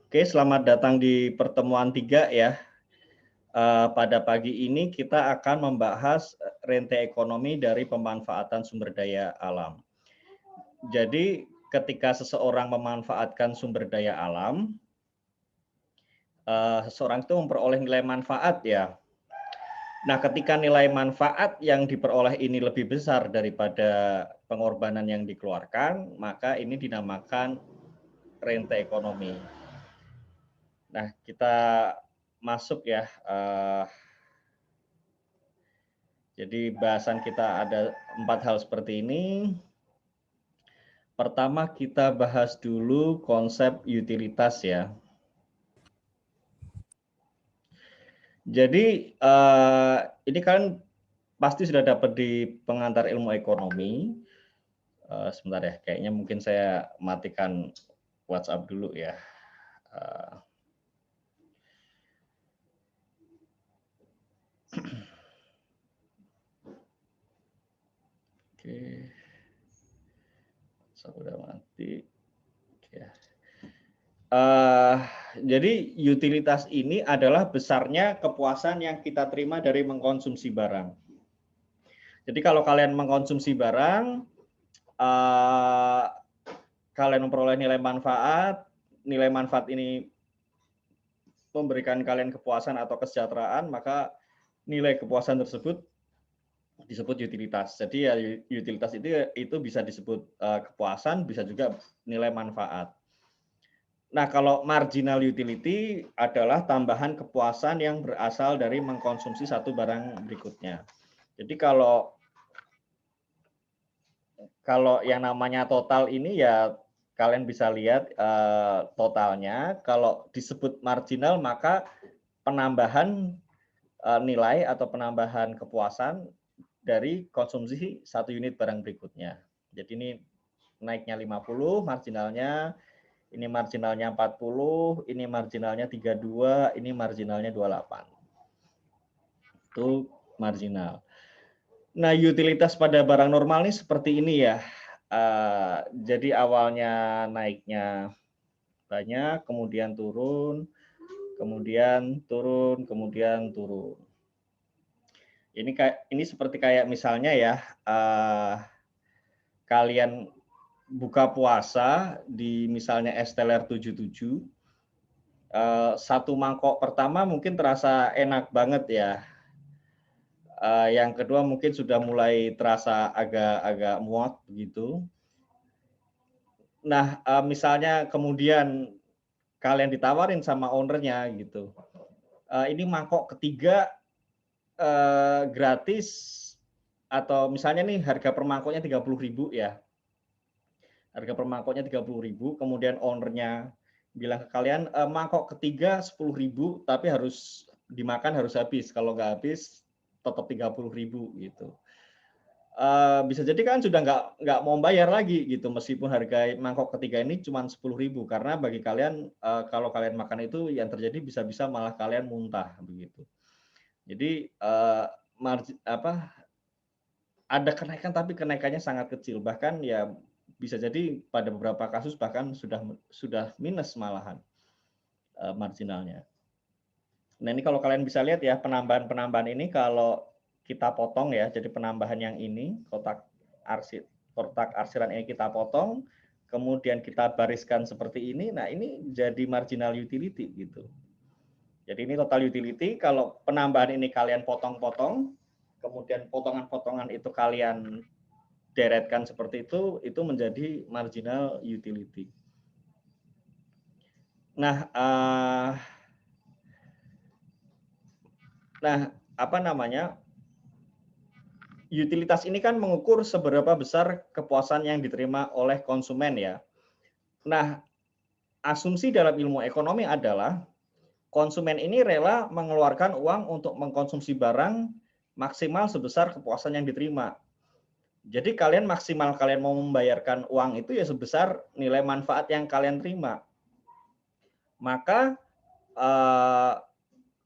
Oke, selamat datang di pertemuan 3 ya. Pada pagi ini kita akan membahas rantai ekonomi dari pemanfaatan sumber daya alam. Jadi ketika seseorang memanfaatkan sumber daya alam, seseorang itu memperoleh nilai manfaat ya. Nah, ketika nilai manfaat yang diperoleh ini lebih besar daripada pengorbanan yang dikeluarkan, maka ini dinamakan rantai ekonomi. Nah, kita masuk ya, jadi bahasan kita ada 4 hal seperti ini. Pertama kita bahas dulu konsep utilitas ya. Jadi ini kan pasti sudah dapat di pengantar ilmu ekonomi. Sebentar ya, kayaknya mungkin saya matikan WhatsApp dulu ya. Oke, WhatsApp udah mati. Oke. Jadi utilitas ini adalah besarnya kepuasan yang kita terima dari mengkonsumsi barang. Jadi kalau kalian mengkonsumsi barang, kalian memperoleh nilai manfaat ini memberikan kalian kepuasan atau kesejahteraan, maka nilai kepuasan tersebut disebut utilitas. Jadi ya utilitas itu bisa disebut kepuasan, bisa juga nilai manfaat. Nah, kalau marginal utility adalah tambahan kepuasan yang berasal dari mengkonsumsi satu barang berikutnya. Jadi kalau yang namanya total ini ya kalian bisa lihat totalnya. Kalau disebut marginal maka penambahan nilai atau penambahan kepuasan dari konsumsi satu unit barang berikutnya. Jadi ini naiknya 50, marginalnya ini marginalnya 40, ini marginalnya 32, ini marginalnya 28. Itu marginal. Nah, utilitas pada barang normal ini seperti ini ya. Jadi awalnya naiknya banyak, kemudian turun, kemudian turun, kemudian turun. Ini seperti kayak misalnya ya, kalian buka puasa di misalnya es teler 77, satu mangkok pertama mungkin terasa enak banget ya. Yang kedua mungkin sudah mulai terasa agak muak begitu. Nah, misalnya kemudian kalian ditawarin sama ownernya gitu, ini mangkok ketiga gratis, atau misalnya nih harga per mangkoknya 30.000 ya. Harga per mangkoknya 30.000, kemudian ownernya bilang ke kalian mangkok ketiga 10.000 tapi harus dimakan harus habis. Kalau nggak habis tetap 30.000 gitu. Bisa jadi kan sudah nggak mau bayar lagi gitu meskipun harga mangkok ketiga ini cuma 10.000 karena bagi kalian kalau kalian makan itu yang terjadi bisa-bisa malah kalian muntah begitu. Jadi ada kenaikan tapi kenaikannya sangat kecil, bahkan ya bisa jadi pada beberapa kasus bahkan sudah minus malahan marginalnya. Nah, ini kalau kalian bisa lihat ya penambahan ini kalau kita potong ya, jadi penambahan yang ini kotak arsiran ini kita potong, kemudian kita bariskan seperti ini. Nah, ini jadi marginal utility gitu. Jadi ini total utility, kalau penambahan ini kalian potong-potong, kemudian potongan-potongan itu kalian deretkan seperti itu menjadi marginal utility. Nah, utilitas ini kan mengukur seberapa besar kepuasan yang diterima oleh konsumen ya. Nah, asumsi dalam ilmu ekonomi adalah konsumen ini rela mengeluarkan uang untuk mengkonsumsi barang maksimal sebesar kepuasan yang diterima. Jadi kalian mau membayarkan uang itu ya sebesar nilai manfaat yang kalian terima. Maka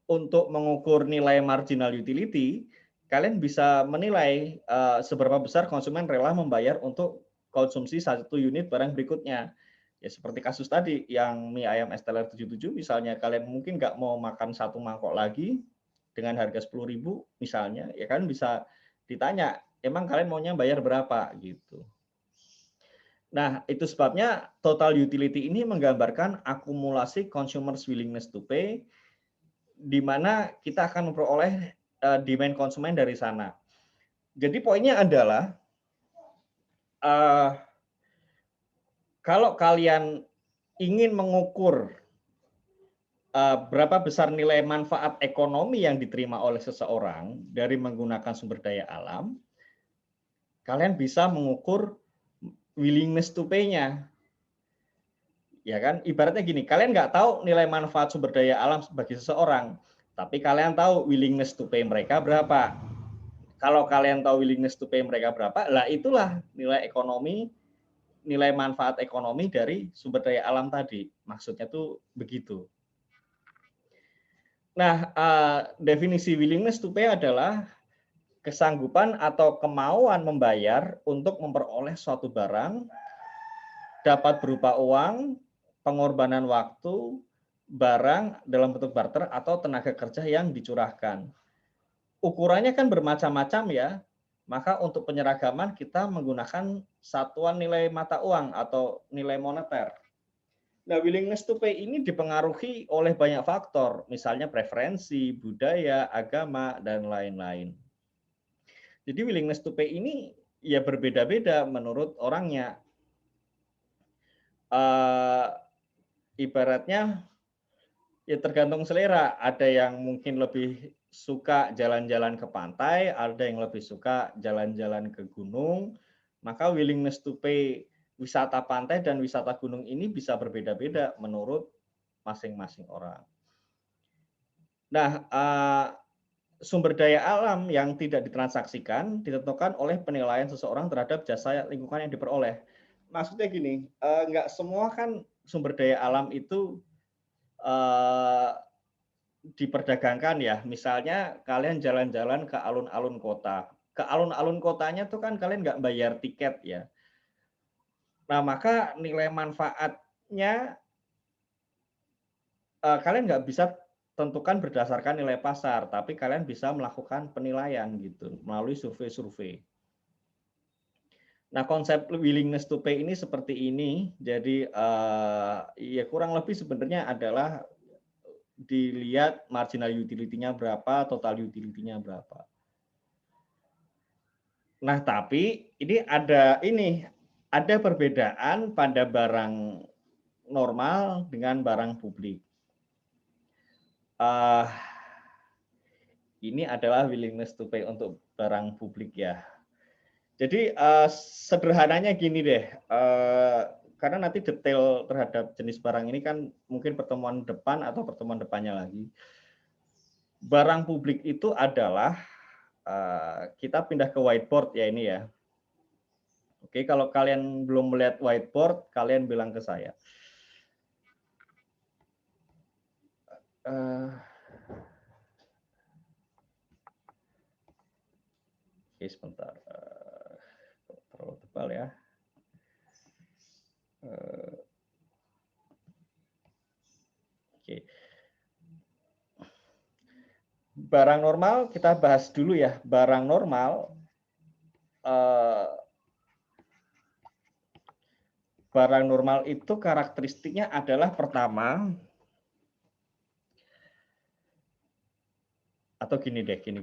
untuk mengukur nilai marginal utility, kalian bisa menilai seberapa besar konsumen rela membayar untuk konsumsi satu unit barang berikutnya. Ya seperti kasus tadi yang mie ayam es teler 77 misalnya kalian mungkin nggak mau makan satu mangkok lagi dengan harga 10.000 misalnya, ya kan bisa ditanya, emang kalian maunya bayar berapa gitu. Nah, itu sebabnya total utility ini menggambarkan akumulasi consumers willingness to pay, di mana kita akan memperoleh demand konsumen dari sana. Jadi poinnya adalah kalau kalian ingin mengukur berapa besar nilai manfaat ekonomi yang diterima oleh seseorang dari menggunakan sumber daya alam, kalian bisa mengukur willingness to pay-nya. Ya kan, ibaratnya gini, kalian nggak tahu nilai manfaat sumber daya alam bagi seseorang, tapi kalian tahu willingness to pay mereka berapa. Kalau kalian tahu willingness to pay mereka berapa, lah itulah nilai ekonomi, nilai manfaat ekonomi dari sumber daya alam tadi. Maksudnya tuh begitu. Nah, definisi willingness to pay adalah kesanggupan atau kemauan membayar untuk memperoleh suatu barang, dapat berupa uang, pengorbanan waktu, barang dalam bentuk barter atau tenaga kerja yang dicurahkan. Ukurannya kan bermacam-macam ya, maka untuk penyeragaman kita menggunakan satuan nilai mata uang atau nilai moneter. Nah, willingness to pay ini dipengaruhi oleh banyak faktor, misalnya preferensi, budaya, agama, dan lain-lain. Jadi willingness to pay ini ya berbeda-beda menurut orangnya. Ibaratnya ya tergantung selera. Ada yang mungkin lebih suka jalan-jalan ke pantai, ada yang lebih suka jalan-jalan ke gunung. Maka willingness to pay wisata pantai dan wisata gunung ini bisa berbeda-beda menurut masing-masing orang. Nah, sumber daya alam yang tidak ditransaksikan ditentukan oleh penilaian seseorang terhadap jasa lingkungan yang diperoleh. Maksudnya gini, nggak semua kan sumber daya alam itu diperdagangkan ya. Misalnya kalian jalan-jalan ke alun-alun kota. Ke alun-alun kotanya tuh kan kalian nggak bayar tiket ya. Nah, maka nilai manfaatnya kalian nggak bisa tentukan berdasarkan nilai pasar, tapi kalian bisa melakukan penilaian gitu melalui survei-survei. Nah, konsep willingness to pay ini seperti ini. Jadi ya kurang lebih sebenarnya adalah dilihat marginal utility-nya berapa, total utility-nya berapa. Nah, tapi ini ada perbedaan pada barang normal dengan barang publik. Ini adalah willingness to pay untuk barang publik ya. Jadi sederhananya gini deh, karena nanti detail terhadap jenis barang ini kan mungkin pertemuan depan atau pertemuan depannya lagi. Barang publik itu adalah kita pindah ke whiteboard ya ini ya. Oke, kalau kalian belum melihat whiteboard, kalian bilang ke saya. Oke, sebentar. Terlalu tebal ya. Oke. Barang normal kita bahas dulu ya. Barang normal itu karakteristiknya adalah pertama, atau gini deh, gini.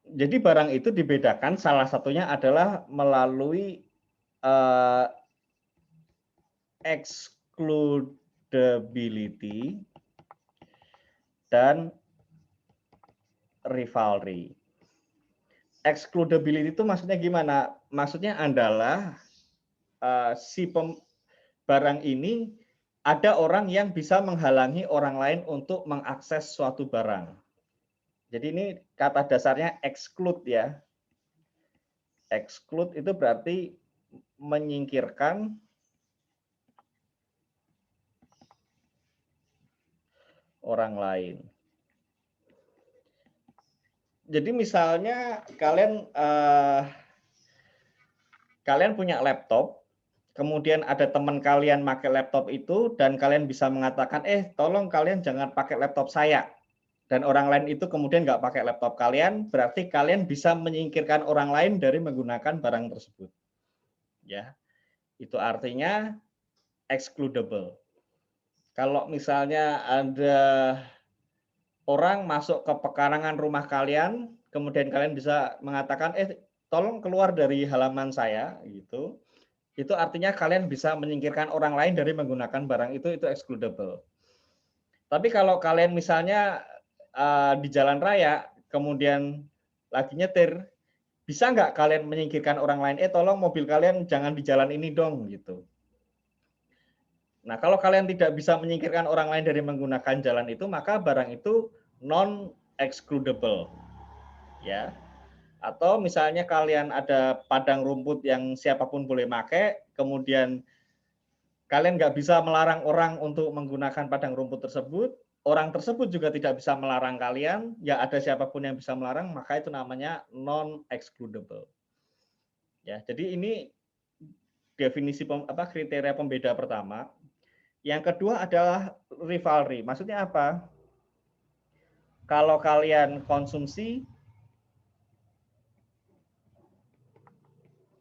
Jadi barang itu dibedakan salah satunya adalah melalui excludability dan rivalry. Excludability itu maksudnya gimana? Maksudnya adalah barang ini ada orang yang bisa menghalangi orang lain untuk mengakses suatu barang. Jadi ini kata dasarnya exclude ya. Exclude itu berarti menyingkirkan orang lain. Jadi misalnya kalian kalian punya laptop, kemudian ada teman kalian pakai laptop itu, dan kalian bisa mengatakan, tolong kalian jangan pakai laptop saya. Dan orang lain itu kemudian nggak pakai laptop kalian, berarti kalian bisa menyingkirkan orang lain dari menggunakan barang tersebut. Ya, itu artinya excludable. Kalau misalnya ada orang masuk ke pekarangan rumah kalian, kemudian kalian bisa mengatakan, tolong keluar dari halaman saya, gitu. Itu artinya kalian bisa menyingkirkan orang lain dari menggunakan barang itu excludable. Tapi kalau kalian misalnya di jalan raya, kemudian lagi nyetir, bisa nggak kalian menyingkirkan orang lain? Tolong mobil kalian jangan di jalan ini dong, gitu. Nah, kalau kalian tidak bisa menyingkirkan orang lain dari menggunakan jalan itu, maka barang itu non-excludable. Ya. Atau misalnya kalian ada padang rumput yang siapapun boleh pakai, kemudian kalian nggak bisa melarang orang untuk menggunakan padang rumput tersebut, orang tersebut juga tidak bisa melarang kalian, ya ada siapapun yang bisa melarang, maka itu namanya non-excludable. Ya, jadi ini definisi kriteria pembeda pertama. Yang kedua adalah rivalry. Maksudnya apa? Kalau kalian konsumsi,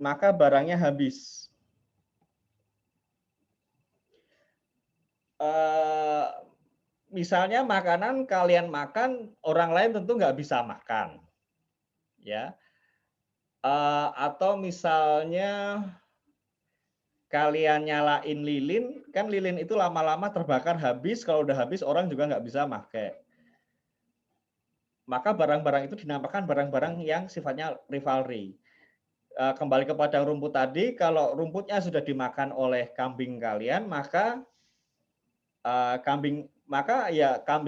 maka barangnya habis. Misalnya makanan kalian makan, orang lain tentu nggak bisa makan. Ya. Atau misalnya kalian nyalain lilin, kan lilin itu lama-lama terbakar habis, kalau udah habis orang juga nggak bisa pakai. Maka barang-barang itu dinamakan barang-barang yang sifatnya rivalry. Kembali kepada rumput tadi, kalau rumputnya sudah dimakan oleh kambing kalian, maka kambing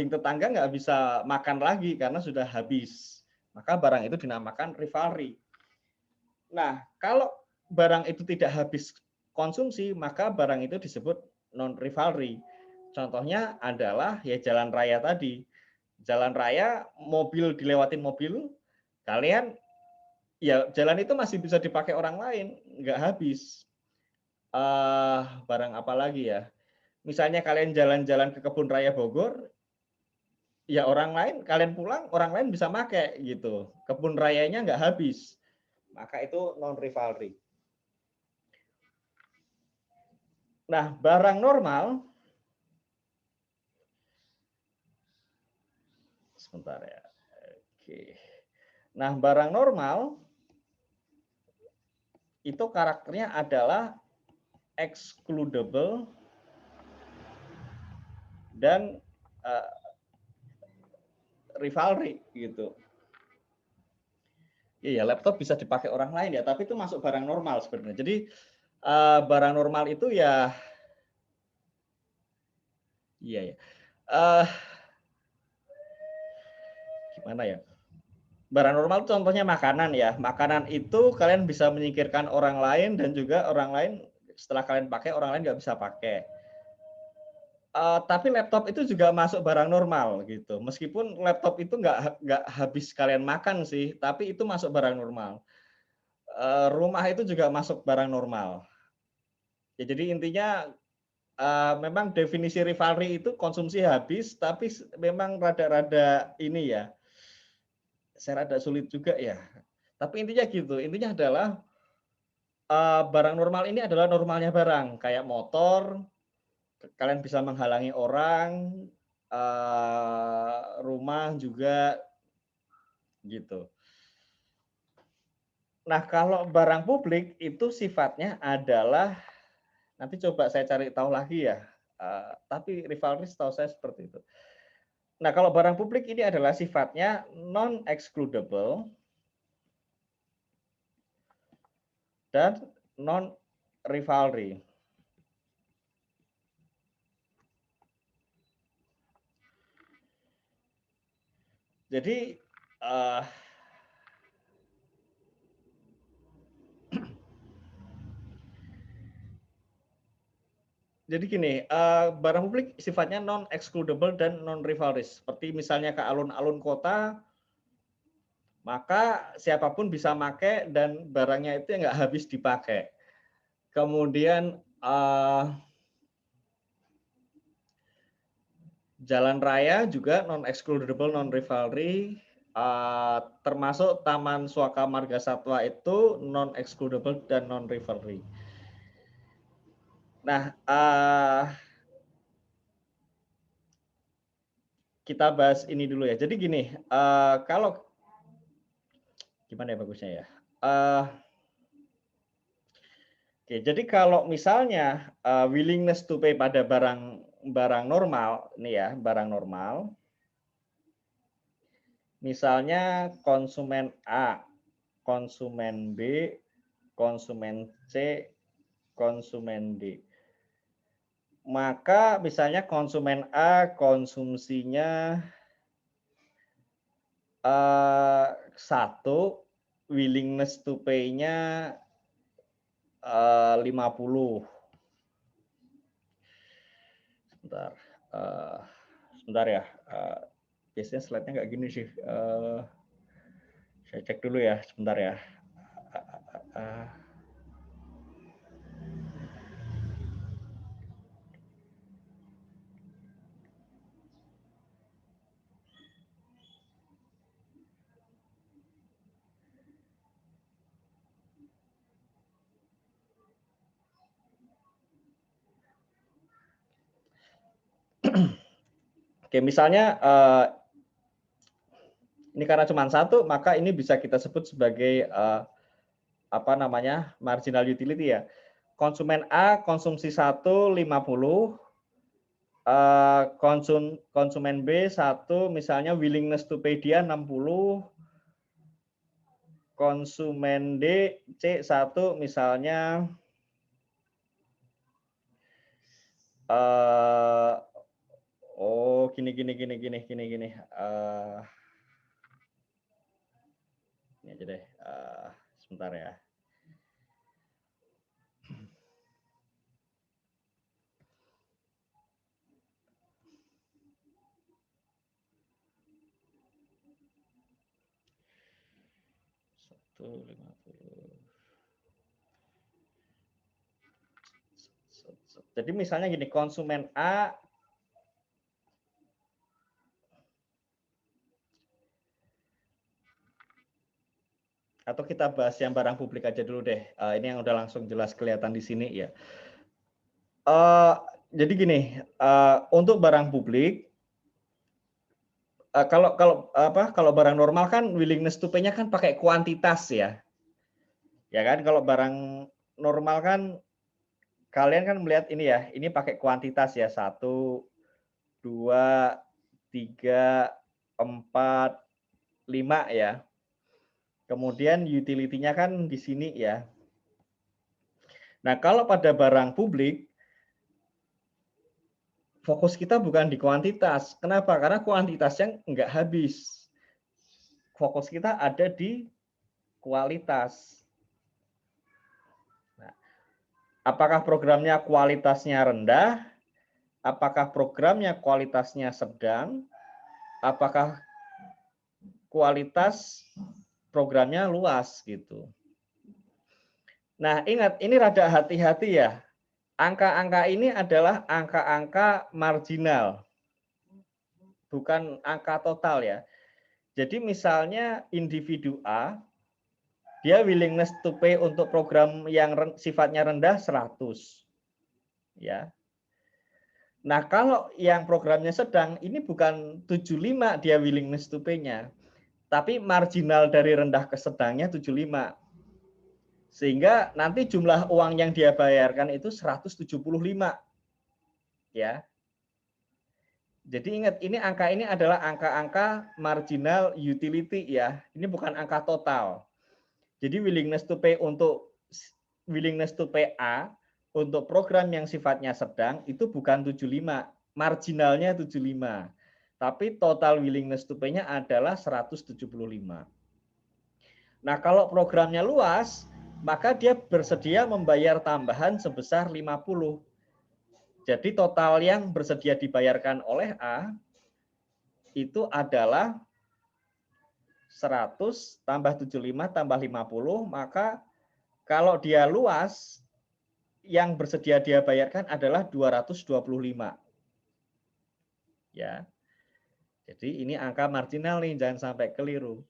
tetangga nggak bisa makan lagi karena sudah habis. Maka barang itu dinamakan rivalry. Nah, kalau barang itu tidak habis konsumsi, maka barang itu disebut non-rivalry. Contohnya adalah ya jalan raya tadi. Jalan raya, mobil dilewatin mobil, kalian ya jalan itu masih bisa dipakai orang lain, nggak habis. Barang apa lagi ya? Misalnya kalian jalan-jalan ke kebun raya Bogor, ya orang lain, kalian pulang, orang lain bisa pakai gitu. Kebun rayanya nggak habis. Maka itu non-rivalry. Nah, barang normal, sebentar ya. Oke. Nah, barang normal itu karakternya adalah excludable dan rivalry gitu. Iya, laptop bisa dipakai orang lain ya, tapi itu masuk barang normal sebenarnya. Jadi barang normal itu ya, iya ya. Gimana ya? Barang normal itu contohnya makanan ya. Makanan itu kalian bisa menyingkirkan orang lain dan juga orang lain setelah kalian pakai orang lain nggak bisa pakai. Tapi laptop itu juga masuk barang normal gitu. Meskipun laptop itu nggak habis kalian makan sih, tapi itu masuk barang normal. Rumah itu juga masuk barang normal. Ya, jadi intinya memang definisi rivalry itu konsumsi habis, tapi memang rada-rada ini ya, saya rada sulit juga ya. Tapi intinya gitu, intinya adalah barang normal ini adalah normalnya barang, kayak motor, kalian bisa menghalangi orang, rumah juga gitu. Nah, kalau barang publik itu sifatnya adalah, nanti coba saya cari tahu lagi ya, tapi rivalry setahu saya seperti itu. Nah, kalau barang publik ini adalah sifatnya non-excludable dan non-rivalry. Jadi gini, barang publik sifatnya non-excludable dan non-rivalrous. Seperti misalnya ke alun-alun kota, maka siapapun bisa pakai dan barangnya itu nggak habis dipakai. Kemudian jalan raya juga non-excludable, non-rivalry, termasuk Taman Suaka Marga Satwa itu non-excludable dan non-rivalry. Nah, kita bahas ini dulu ya. Jadi gini, kalau gimana ya bagusnya ya? Oke, jadi kalau misalnya willingness to pay pada barang normal, nih ya, barang normal, misalnya konsumen A, konsumen B, konsumen C, konsumen D. Maka misalnya konsumen A konsumsinya 1, willingness to pay-nya 50. Sebentar ya. Biasanya slide-nya nggak gini sih. Saya cek dulu ya, sebentar ya. Oke, misalnya ini karena cuma 1, maka ini bisa kita sebut sebagai apa namanya, marginal utility ya. Konsumen A konsumsi 1 50, konsumen B 1 misalnya willingness to pay dia 60, konsumen D C 1 misalnya gini. Ini aja deh, sebentar ya. Jadi misalnya gini, konsumen A atau kita bahas yang barang publik aja dulu deh. Ini yang udah langsung jelas kelihatan di sini ya. Jadi gini, untuk barang publik, kalau barang normal kan willingness to pay-nya kan pakai kuantitas ya. Ya kan, kalau barang normal kan kalian kan melihat ini ya, ini pakai kuantitas ya, 1, 2, 3, 4, 5 ya. Kemudian utility-nya kan di sini ya. Nah, kalau pada barang publik, fokus kita bukan di kuantitas. Kenapa? Karena kuantitasnya nggak habis. Fokus kita ada di kualitas. Nah, apakah programnya kualitasnya rendah? Apakah programnya kualitasnya sedang? Apakah kualitas programnya luas gitu. Nah, ingat ini rada hati-hati ya. Angka-angka ini adalah angka-angka marginal. Bukan angka total ya. Jadi misalnya individu A dia willingness to pay untuk program yang sifatnya rendah 100. Ya. Nah, kalau yang programnya sedang ini bukan 75 dia willingness to pay-nya. Tapi marginal dari rendah ke sedangnya 75. Sehingga nanti jumlah uang yang dia bayarkan itu 175. Ya. Jadi ingat, ini angka ini adalah angka-angka marginal utility ya. Ini bukan angka total. Jadi willingness to pay A untuk program yang sifatnya sedang itu bukan 75, marginalnya 75. Tapi total willingness to pay-nya adalah 175. Nah, kalau programnya luas, maka dia bersedia membayar tambahan sebesar 50. Jadi total yang bersedia dibayarkan oleh A itu adalah 100 tambah 75 tambah 50, maka kalau dia luas, yang bersedia dia bayarkan adalah 225. Ya. Jadi ini angka marginal nih, jangan sampai keliru.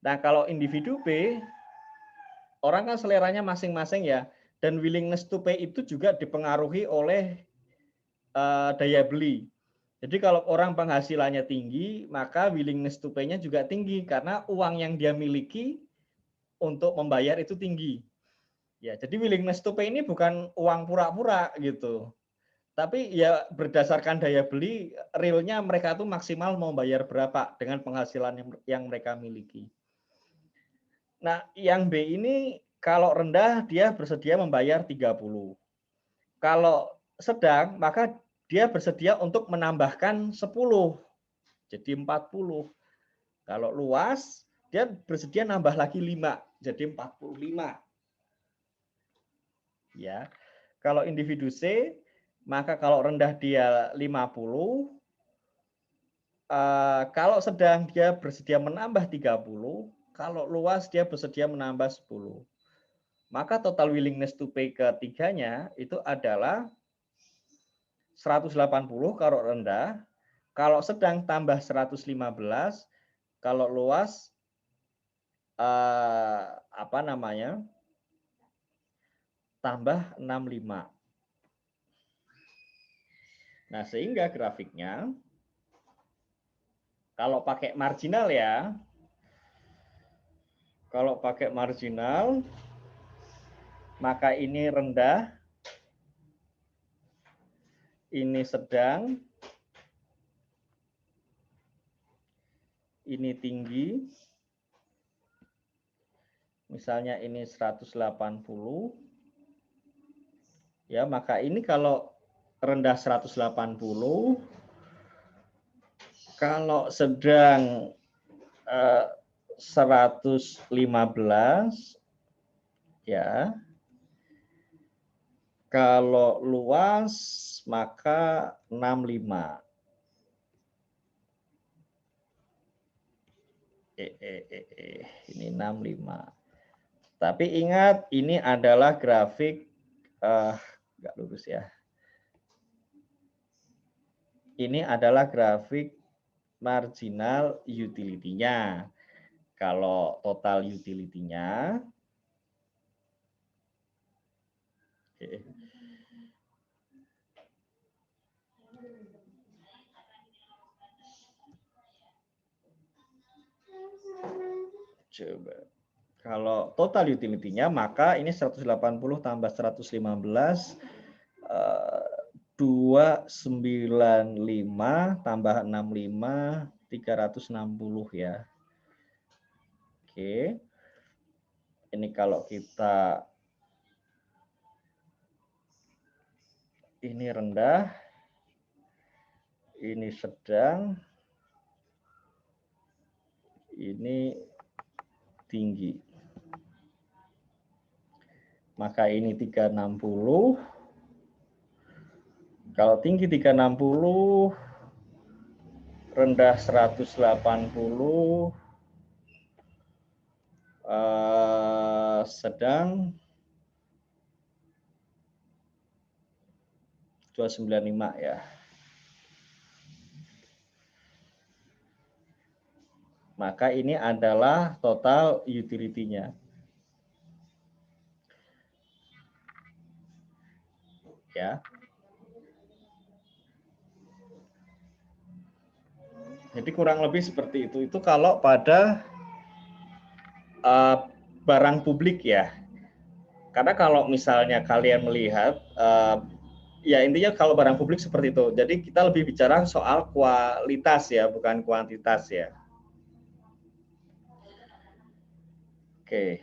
Nah, kalau individu B, orang kan seleranya masing-masing ya, dan willingness to pay itu juga dipengaruhi oleh daya beli. Jadi kalau orang penghasilannya tinggi, maka willingness to pay-nya juga tinggi karena uang yang dia miliki untuk membayar itu tinggi. Ya, jadi willingness to pay ini bukan uang pura-pura gitu. Tapi ya berdasarkan daya beli, realnya mereka tuh maksimal mau bayar berapa dengan penghasilan yang mereka miliki. Nah, yang B ini kalau rendah dia bersedia membayar 30. Kalau sedang maka dia bersedia untuk menambahkan 10. Jadi 40. Kalau luas dia bersedia nambah lagi 5, jadi 45. Ya. Kalau individu C, maka kalau rendah dia 50, kalau sedang dia bersedia menambah 30, kalau luas dia bersedia menambah 10. Maka total willingness to pay ketiganya itu adalah 180 kalau rendah, kalau sedang tambah 115, kalau luas tambah 65. Nah, sehingga grafiknya kalau pakai marginal ya, kalau pakai marginal maka ini rendah, ini sedang, ini tinggi. Misalnya ini 180. Ya, maka ini kalau rendah 180, kalau sedang 115, ya. Kalau luas maka 65. Ini 65. Tapi ingat ini adalah grafik nggak lurus ya. Ini adalah grafik marginal utility-nya. Kalau total utility-nya coba. Kalau total utility-nya maka ini 180 tambah 115 295 tambah 65 360 ya. Oke. Ini kalau kita ini rendah, ini sedang, ini tinggi. Maka ini 360. Kalau tinggi 360, rendah 180, sedang 295 ya. Maka ini adalah total utility-nya. Ya. Jadi kurang lebih seperti itu. Itu kalau pada barang publik ya. Karena kalau misalnya kalian melihat, ya intinya kalau barang publik seperti itu. Jadi kita lebih bicara soal kualitas ya, bukan kuantitas ya. Oke,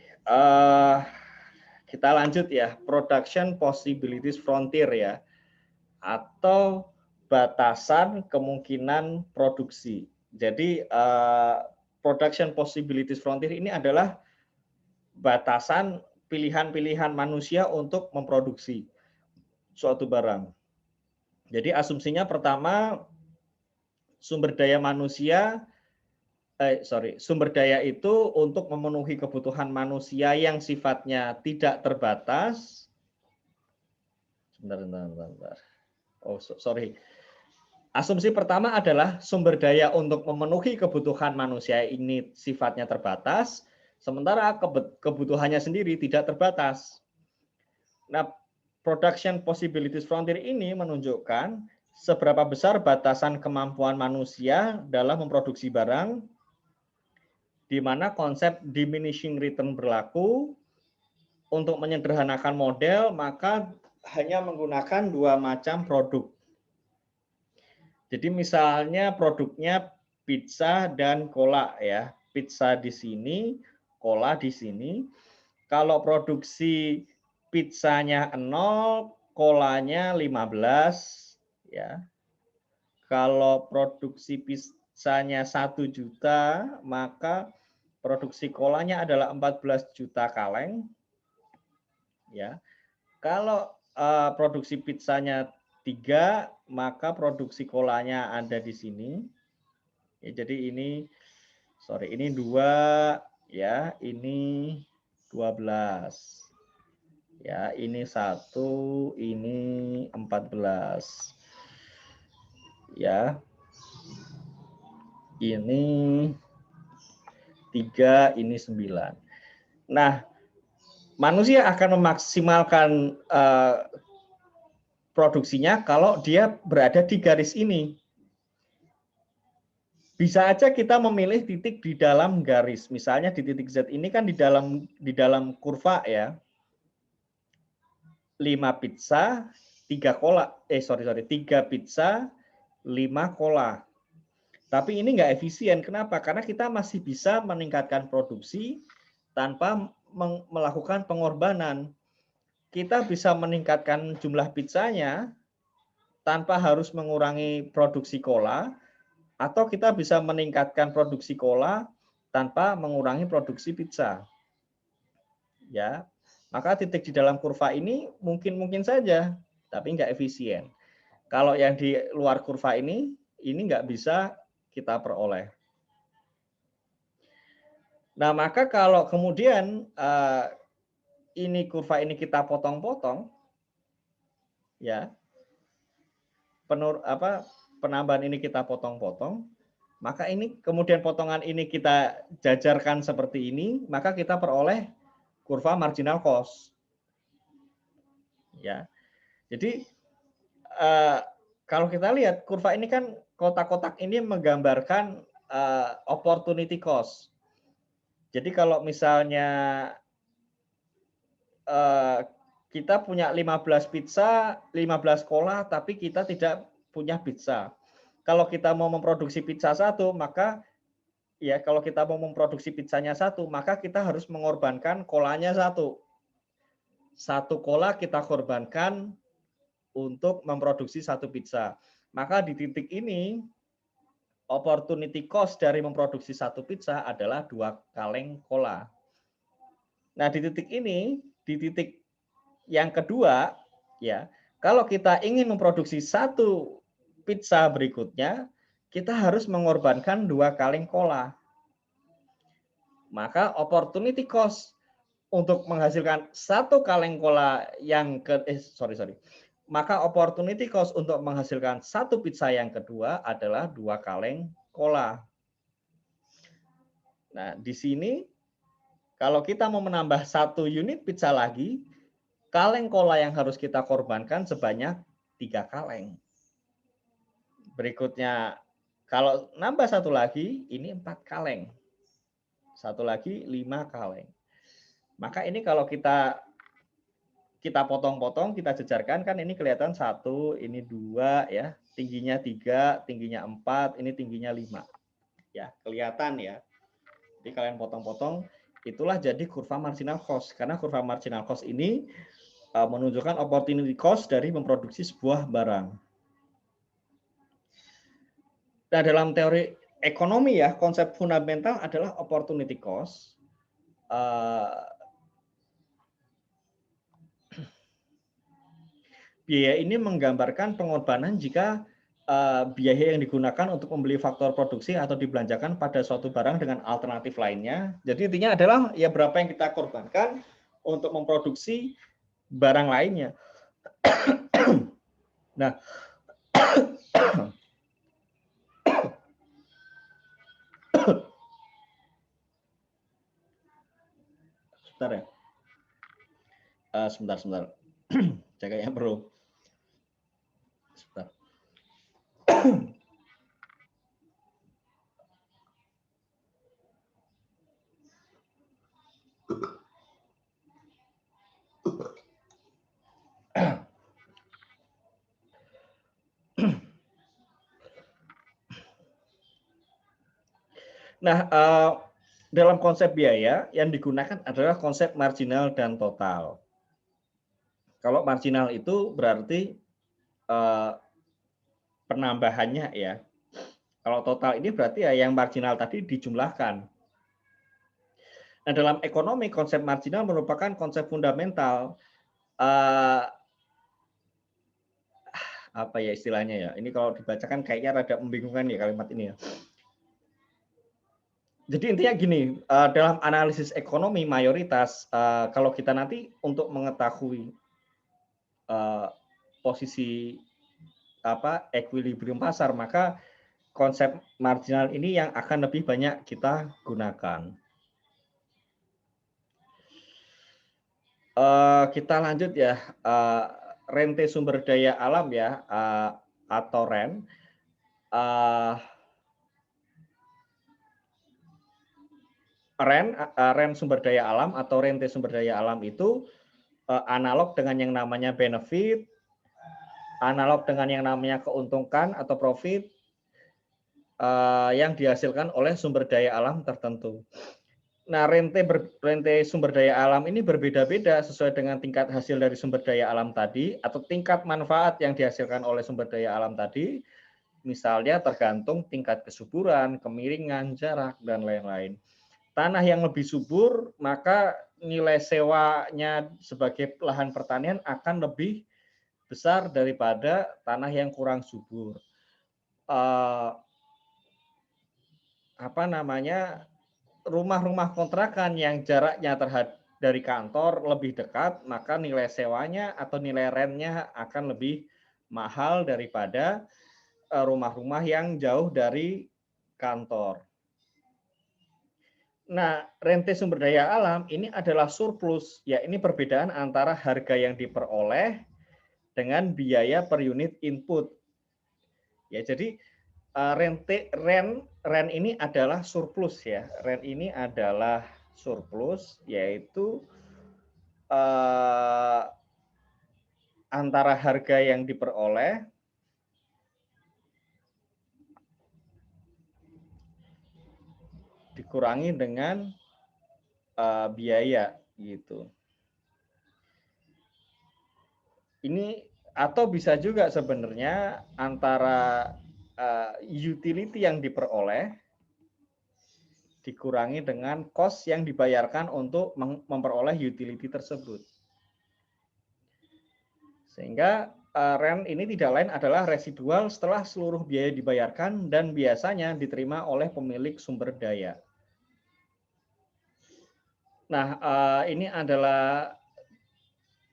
kita lanjut ya. Production possibilities frontier ya, atau batasan kemungkinan produksi. Jadi production possibilities frontier ini adalah batasan pilihan-pilihan manusia untuk memproduksi suatu barang. Jadi asumsinya pertama, sumber daya manusia sumber daya itu untuk memenuhi kebutuhan manusia yang sifatnya tidak terbatas. Sebentar. Oh, sorry. Asumsi pertama adalah sumber daya untuk memenuhi kebutuhan manusia ini sifatnya terbatas, sementara kebutuhannya sendiri tidak terbatas. Nah, production possibilities frontier ini menunjukkan seberapa besar batasan kemampuan manusia dalam memproduksi barang, di mana konsep diminishing return berlaku. Untuk menyederhanakan model, maka hanya menggunakan dua macam produk. Jadi misalnya produknya pizza dan cola ya. Pizza di sini, cola di sini. Kalau produksi pizzanya 0, colanya 15 ya. Kalau produksi pizzanya 1 juta, maka produksi kolanya adalah 14 juta kaleng. Ya. Kalau produksi pizzanya 3, maka produksi kolanya ada di sini. Ya, jadi ini 2 ya, ini 12. Ya, ini 1, ini 14. Ya. Ini 3, ini 9. Nah, manusia akan memaksimalkan produksinya kalau dia berada di garis ini. Bisa aja kita memilih titik di dalam garis. Misalnya di titik Z ini kan di dalam kurva ya. 5 pizza, 3 cola. 3 pizza, 5 cola. Tapi ini nggak efisien. Kenapa? Karena kita masih bisa meningkatkan produksi tanpa melakukan pengorbanan. Kita bisa meningkatkan jumlah pizzanya tanpa harus mengurangi produksi cola, atau kita bisa meningkatkan produksi cola tanpa mengurangi produksi pizza. Ya, maka titik di dalam kurva ini mungkin saja, tapi nggak efisien. Kalau yang di luar kurva ini nggak bisa kita peroleh. Nah, maka kalau kemudian ini kurva ini kita potong-potong, ya, penambahan ini kita potong-potong, maka ini kemudian potongan ini kita jajarkan seperti ini, maka kita peroleh kurva marginal cost. Ya, jadi kalau kita lihat kurva ini kan kotak-kotak ini menggambarkan opportunity cost. Jadi kalau misalnya kita punya 15 pizza, 15 cola, tapi kita tidak punya pizza. Kalau kita mau memproduksi pizza 1, maka ya kalau kita mau memproduksi pizzanya 1, maka kita harus mengorbankan kolanya 1. 1 cola kita korbankan untuk memproduksi 1 pizza. Maka di titik ini opportunity cost dari memproduksi 1 pizza adalah 2 kaleng cola. Nah, di titik ini, di titik yang kedua, ya, kalau kita ingin memproduksi 1 pizza berikutnya, kita harus mengorbankan 2 kaleng cola. Maka opportunity cost untuk menghasilkan 1 kaleng cola yang Maka opportunity cost untuk menghasilkan 1 pizza yang kedua adalah 2 kaleng cola. Nah, di sini kalau kita mau menambah 1 unit pizza lagi, kaleng cola yang harus kita korbankan sebanyak 3 kaleng. Berikutnya, kalau nambah 1 lagi, ini 4 kaleng. 1 lagi 5 kaleng. Maka ini kalau kita potong-potong, kita jejarkan, kan ini kelihatan 1, ini 2 ya, tingginya 3, tingginya 4, ini tingginya 5. Ya, kelihatan ya. Jadi kalian potong-potong, itulah jadi kurva marginal cost. Karena kurva marginal cost ini menunjukkan opportunity cost dari memproduksi sebuah barang. Nah, dalam teori ekonomi ya, konsep fundamental adalah opportunity cost. Biaya ini menggambarkan pengorbanan jika biaya yang digunakan untuk membeli faktor produksi atau dibelanjakan pada suatu barang dengan alternatif lainnya. Jadi intinya adalah ya berapa yang kita korbankan untuk memproduksi barang lainnya. Nah, sebentar ya. Sebentar. Jaganya perlu. Sebentar. Nah, dalam konsep biaya yang digunakan adalah konsep marginal dan total. Kalau marginal itu berarti penambahannya ya. Kalau total ini berarti ya yang marginal tadi dijumlahkan. Nah, dalam ekonomi konsep marginal merupakan konsep fundamental. Apa ya istilahnya ya? Ini kalau dibacakan kayaknya rada membingungkan ya kalimat ini ya. Jadi intinya gini, dalam analisis ekonomi mayoritas, kalau kita nanti untuk mengetahui posisi equilibrium pasar, maka konsep marginal ini yang akan lebih banyak kita gunakan. Kita lanjut ya, rente sumber daya alam ya, atau REN. REN sumber daya alam atau rente sumber daya alam itu analog dengan yang namanya benefit, analog dengan yang namanya keuntungan atau profit yang dihasilkan oleh sumber daya alam tertentu. Nah, rente sumber daya alam ini berbeda-beda sesuai dengan tingkat hasil dari sumber daya alam tadi atau tingkat manfaat yang dihasilkan oleh sumber daya alam tadi. Misalnya tergantung tingkat kesuburan, kemiringan, jarak, dan lain-lain. Tanah yang lebih subur, maka nilai sewanya sebagai lahan pertanian akan lebih besar daripada tanah yang kurang subur. Rumah-rumah kontrakan yang jaraknya dari kantor lebih dekat, maka nilai sewanya atau nilai rentnya akan lebih mahal daripada rumah-rumah yang jauh dari kantor. Nah, rente sumber daya alam ini adalah surplus, ya ini perbedaan antara harga yang diperoleh dengan biaya per unit input. Ya, jadi rent ini adalah surplus ya. Rent ini adalah surplus, yaitu antara harga yang diperoleh dikurangi dengan biaya gitu. Ini atau bisa juga sebenarnya antara utility yang diperoleh dikurangi dengan cost yang dibayarkan untuk memperoleh utility tersebut. Sehingga rent ini tidak lain adalah residual setelah seluruh biaya dibayarkan dan biasanya diterima oleh pemilik sumber daya. Nah, ini adalah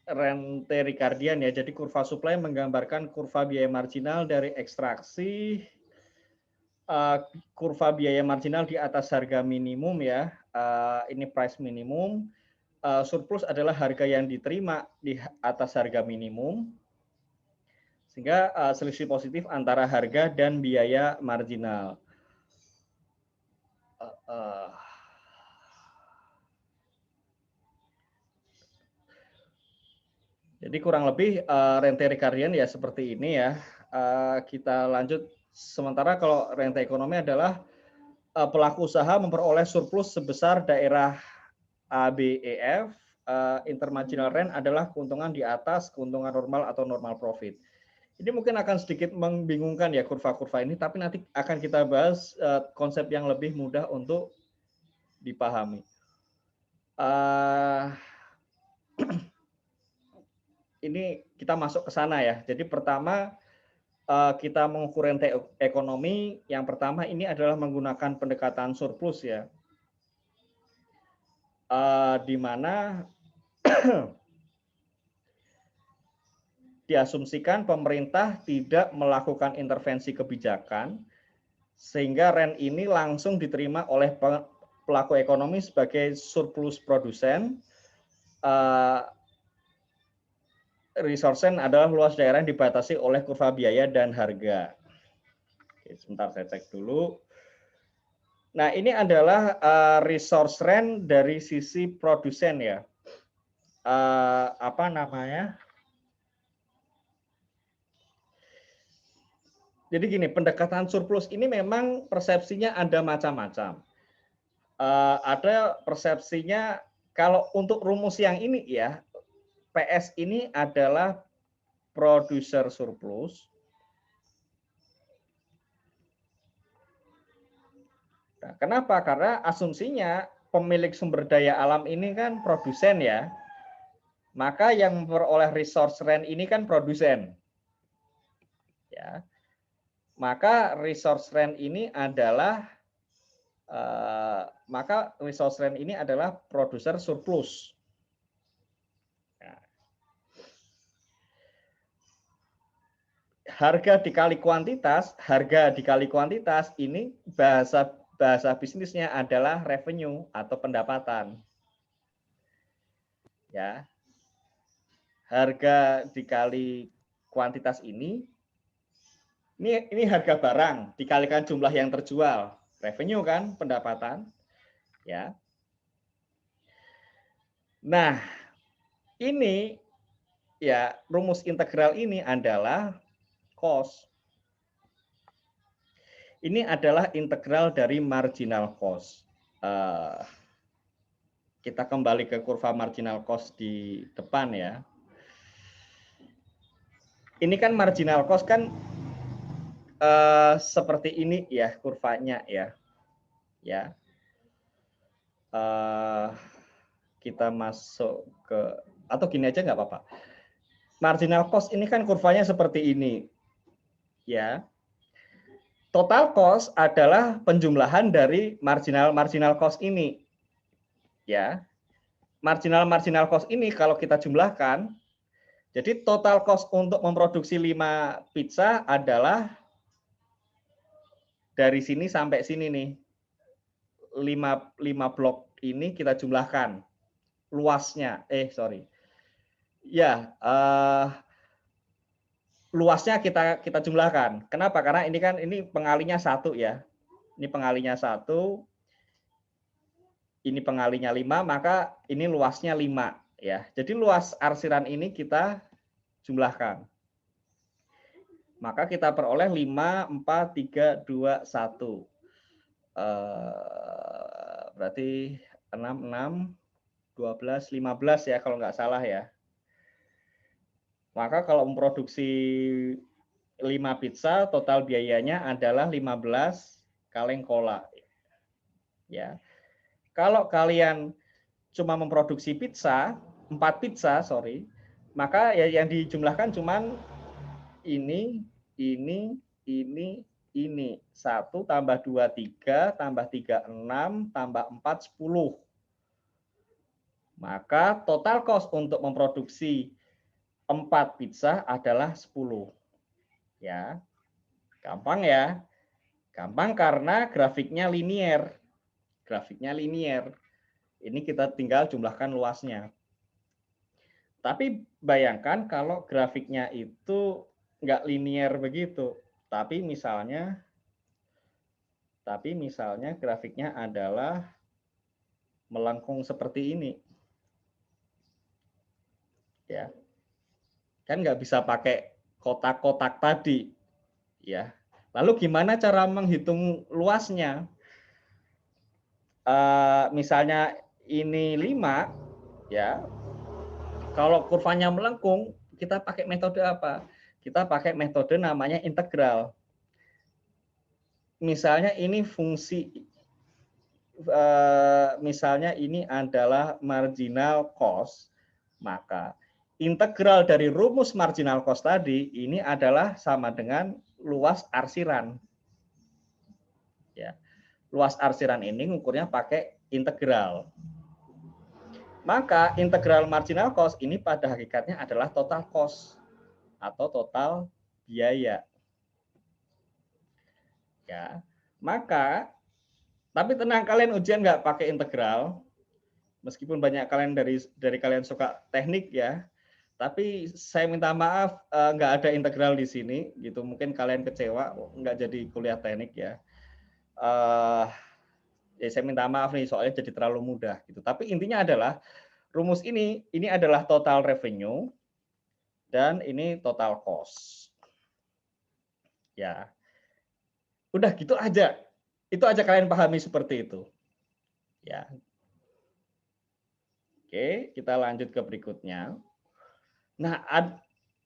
rente Ricardian ya. Jadi kurva supply menggambarkan kurva biaya marginal dari ekstraksi, kurva biaya marginal di atas harga minimum ya. Ini price minimum. Surplus adalah harga yang diterima di atas harga minimum. Sehingga selisih positif antara harga dan biaya marginal. Jadi kurang lebih rente Ricardian ya seperti ini ya. Kita lanjut. Sementara kalau rente ekonomi adalah pelaku usaha memperoleh surplus sebesar daerah ABEF. Intermarginal rent adalah keuntungan di atas keuntungan normal atau normal profit. Ini mungkin akan sedikit membingungkan ya kurva-kurva ini, tapi nanti akan kita bahas konsep yang lebih mudah untuk dipahami. Ini kita masuk ke sana ya. Jadi pertama kita mengukur renteng ekonomi, yang pertama ini adalah menggunakan pendekatan surplus ya, di mana diasumsikan pemerintah tidak melakukan intervensi kebijakan, sehingga rent ini langsung diterima oleh pelaku ekonomi sebagai surplus produsen. Resource rent adalah luas daerah yang dibatasi oleh kurva biaya dan harga. Oke, sebentar saya cek dulu. Nah, ini adalah resource rent dari sisi produsen ya. Apa namanya? Jadi gini, pendekatan surplus ini memang persepsinya ada macam-macam. Ada persepsinya kalau untuk rumus yang ini ya, PS ini adalah producer surplus. Nah, kenapa? Karena asumsinya pemilik sumber daya alam ini kan produsen ya. Maka yang memperoleh resource rent ini kan produsen. Ya. Maka resource rent ini adalah produser surplus. Harga dikali kuantitas ini bahasa bisnisnya adalah revenue atau pendapatan. Ya. Harga dikali kuantitas ini harga barang dikalikan jumlah yang terjual, revenue kan, pendapatan. Ya. Nah, ini ya rumus integral ini adalah cost. Ini adalah integral dari marginal cost. Kita kembali ke kurva marginal cost di depan ya. Ini kan marginal cost kan seperti ini ya kurvanya ya. Ya. Kita masuk ke, atau gini aja nggak apa-apa. Marginal cost ini kan kurvanya seperti ini. Ya. Total cost adalah penjumlahan dari marginal cost ini. Ya. Marginal cost ini kalau kita jumlahkan, jadi total cost untuk memproduksi 5 pizza adalah dari sini sampai sini nih. 5 blok ini kita jumlahkan. Luasnya, Ya, luasnya kita jumlahkan. Kenapa? Karena ini pengalinya 1 ya. Ini pengalinya 1. Ini pengalinya 5, maka ini luasnya 5 ya. Jadi luas arsiran ini kita jumlahkan. Maka kita peroleh 5, 4, 3, 2, 1. Berarti 6, 12, 15 ya kalau nggak salah ya. Maka kalau memproduksi 5 pizza, total biayanya adalah 15 kaleng cola. Ya. Kalau kalian cuma memproduksi 4 pizza, maka ya yang dijumlahkan cuman ini. 1 tambah 2, 3, tambah 3, 6, tambah 4, 10. Maka total cost untuk memproduksi 4 pizza adalah 10. Ya. Gampang ya. Gampang karena grafiknya linier. Ini kita tinggal jumlahkan luasnya. Tapi bayangkan kalau grafiknya itu nggak linier begitu. Tapi misalnya grafiknya adalah melengkung seperti ini. Ya. Kan nggak bisa pakai kotak-kotak tadi. Ya. Lalu gimana cara menghitung luasnya? Misalnya ini 5 ya. Kalau kurvanya melengkung, kita pakai metode apa? Kita pakai metode namanya integral. Misalnya ini fungsi, misalnya ini adalah marginal cost, maka integral dari rumus marginal cost tadi ini adalah sama dengan luas arsiran. Ya. Luas arsiran ini ngukurnya pakai integral. Maka integral marginal cost ini pada hakikatnya adalah total cost atau total biaya. Ya. Maka tapi tenang, kalian ujian nggak pakai integral. Meskipun banyak kalian dari kalian suka teknik ya, tapi saya minta maaf nggak ada integral di sini gitu. Mungkin kalian kecewa nggak jadi kuliah teknik ya. Ya saya minta maaf nih soalnya jadi terlalu mudah gitu. Tapi intinya adalah rumus ini adalah total revenue dan ini total cost. Ya. Udah gitu aja. Itu aja kalian pahami seperti itu. Ya. Oke, kita lanjut ke berikutnya. Nah,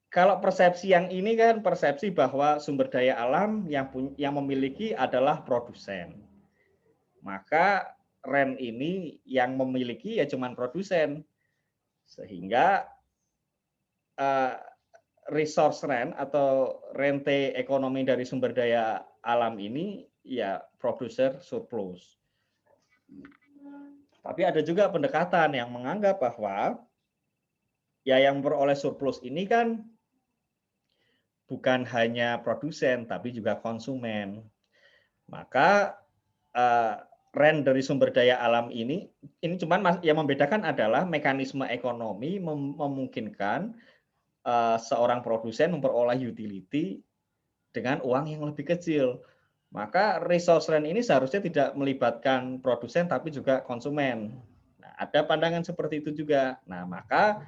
kalau persepsi yang ini kan persepsi bahwa sumber daya alam yang memiliki adalah produsen. Maka rent ini yang memiliki ya cuman produsen. Sehingga resource rent atau rente ekonomi dari sumber daya alam ini ya producer surplus. Tapi ada juga pendekatan yang menganggap bahwa ya yang beroleh surplus ini kan bukan hanya produsen tapi juga konsumen. Maka rent dari sumber daya alam ini cuman yang membedakan adalah mekanisme ekonomi memungkinkan seorang produsen memperoleh utility dengan uang yang lebih kecil. Maka resource rent ini seharusnya tidak melibatkan produsen tapi juga konsumen. Nah, ada pandangan seperti itu juga. Nah, maka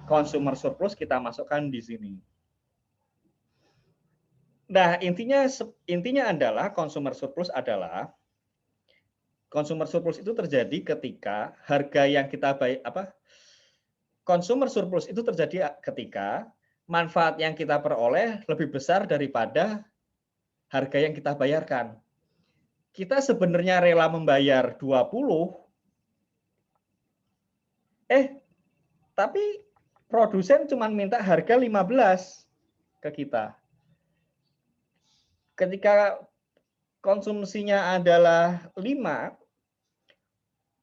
consumer surplus kita masukkan di sini. Nah, intinya adalah consumer surplus itu terjadi ketika harga yang kita consumer surplus itu terjadi ketika manfaat yang kita peroleh lebih besar daripada harga yang kita bayarkan. Kita sebenarnya rela membayar 20, tapi produsen cuma minta harga 15 ke kita. Ketika konsumsinya adalah 5,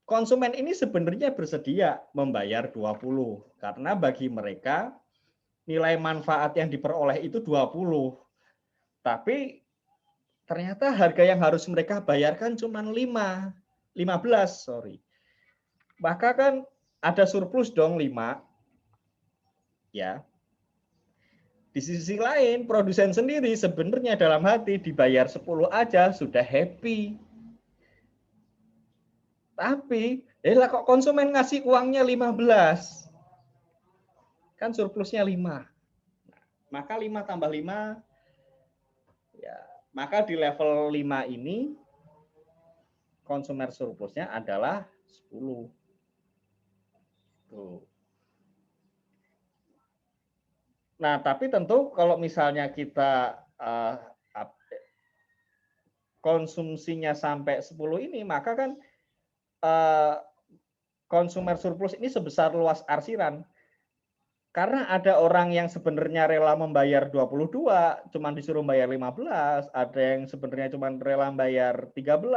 konsumen ini sebenarnya bersedia membayar 20 karena bagi mereka nilai manfaat yang diperoleh itu 20. Tapi ternyata harga yang harus mereka bayarkan cuma 15, sorry. Maka kan ada surplus dong 5. Ya. Di sisi lain, produsen sendiri sebenarnya dalam hati dibayar 10 aja sudah happy. Tapi, kok konsumen ngasih uangnya 15? Kan surplusnya 5. Maka 5 tambah 5, ya, maka di level 5 ini, konsumer surplusnya adalah 10. Tuh. Nah, tapi tentu kalau misalnya kita konsumsinya sampai 10 ini, maka kan consumer surplus ini sebesar luas arsiran. Karena ada orang yang sebenarnya rela membayar 22, cuman disuruh bayar 15, ada yang sebenarnya cuman rela bayar 17,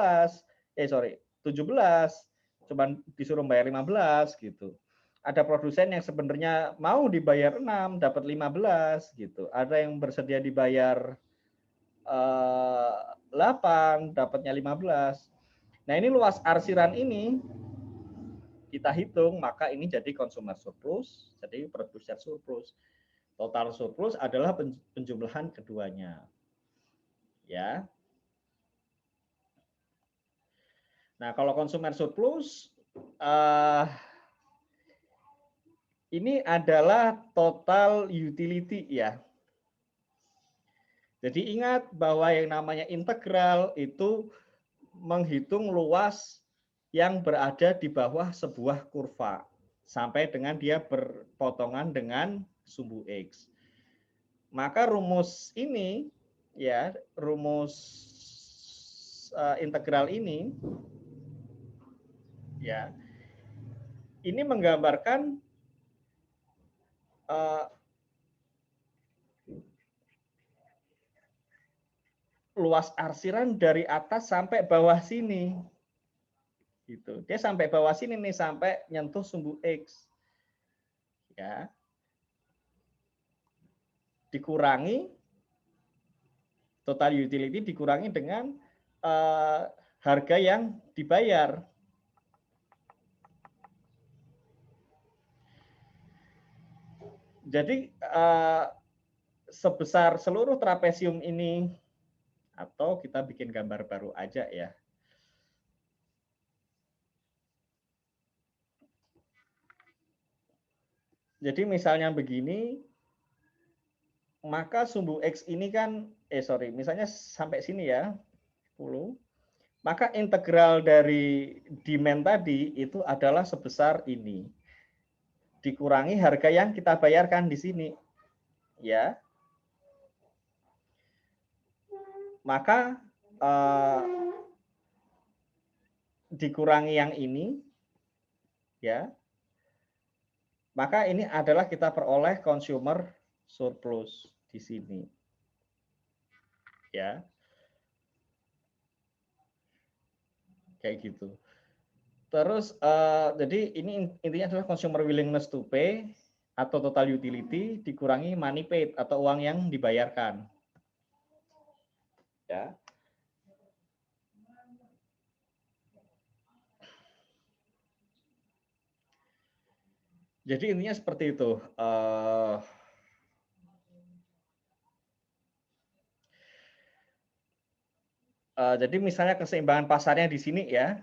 cuman disuruh bayar 15 gitu. Ada produsen yang sebenarnya mau dibayar 6, dapat 15 gitu. Ada yang bersedia dibayar 8, dapatnya 15. Nah, ini luas arsiran ini kita hitung, maka ini jadi consumer surplus, jadi producer surplus. Total surplus adalah penjumlahan keduanya. Ya. Nah, kalau consumer surplus ini adalah total utility ya. Jadi ingat bahwa yang namanya integral itu menghitung luas yang berada di bawah sebuah kurva sampai dengan dia berpotongan dengan sumbu X. Maka rumus ini ya, rumus integral ini ya, ini menggambarkan luas arsiran dari atas sampai bawah sini. Gitu. Dia sampai bawah sini nih, sampai nyentuh sumbu X. Ya. Dikurangi total utility dikurangi dengan harga yang dibayar. Jadi sebesar seluruh trapesium ini, atau kita bikin gambar baru aja ya. Jadi misalnya begini, maka sumbu X ini kan, misalnya sampai sini ya, 10. Maka integral dari demand tadi itu adalah sebesar ini. Dikurangi harga yang kita bayarkan di sini. Ya. Maka dikurangi yang ini, ya. Maka ini adalah kita peroleh consumer surplus di sini. Ya. Kayak gitu. Terus jadi ini intinya adalah consumer willingness to pay atau total utility dikurangi money paid atau uang yang dibayarkan. Ya. Jadi intinya seperti itu. Jadi misalnya keseimbangan pasarnya di sini ya,